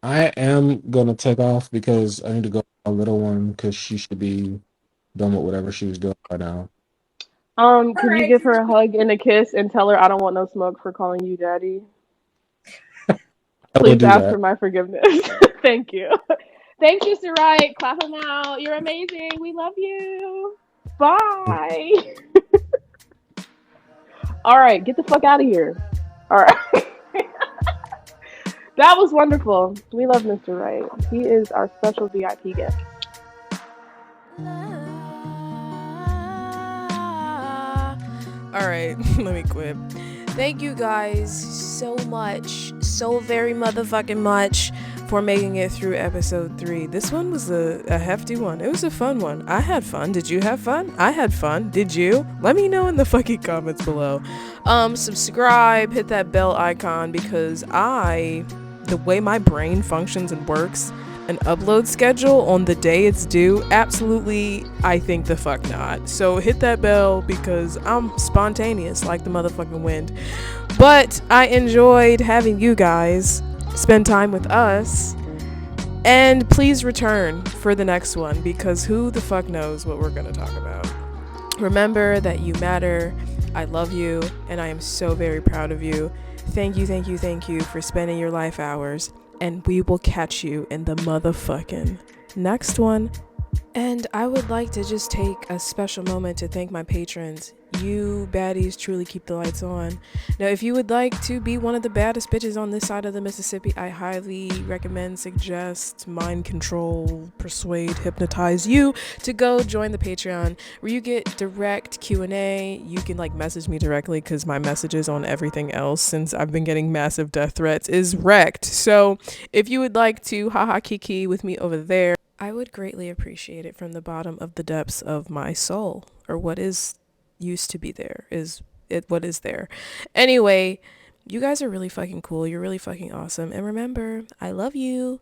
I am gonna take off because I need to go to my little one because she should be done with whatever she was doing by now. All Could you right. give her a hug and a kiss and tell her I don't want no smoke for calling you daddy? I will Please do ask that. for my forgiveness. Thank you. Thank you, Mr.Wright. Clap him out. You're amazing. We love you. Bye. All right, get the fuck out of here. All right. That was wonderful. We love Mr. Wright. He is our special VIP guest. All right, let me quit. Thank you guys so much, so very motherfucking much for making it through episode 3. This one was a hefty one. It was a fun one. I had fun. Did you have fun? I had fun. Did you? Let me know in the fucking comments below. Subscribe, hit that bell icon, because the way my brain functions and works, an upload schedule on the day it's due, absolutely, I think the fuck not. So hit that bell because I'm spontaneous like the motherfucking wind. But I enjoyed having you guys spend time with us. And please return for the next one, because who the fuck knows what we're gonna talk about. Remember that you matter. I love you, and I am so very proud of you. Thank you, thank you, thank you for spending your life hours. And we will catch you in the motherfucking next one. And I would like to just take a special moment to thank my patrons. You baddies truly keep the lights on. Now, if you would like to be one of the baddest bitches on this side of the Mississippi, I highly recommend, suggest, mind control, persuade, hypnotize you to go join the Patreon, where you get direct Q&A. You can like message me directly, because my messages on everything else, since I've been getting massive death threats, is wrecked. So if you would like to haha kiki with me over there, I would greatly appreciate it from the bottom of the depths of my soul, or what is used to be there, is it what is there. Anyway, you guys are really fucking cool. You're really fucking awesome. And remember, I love you.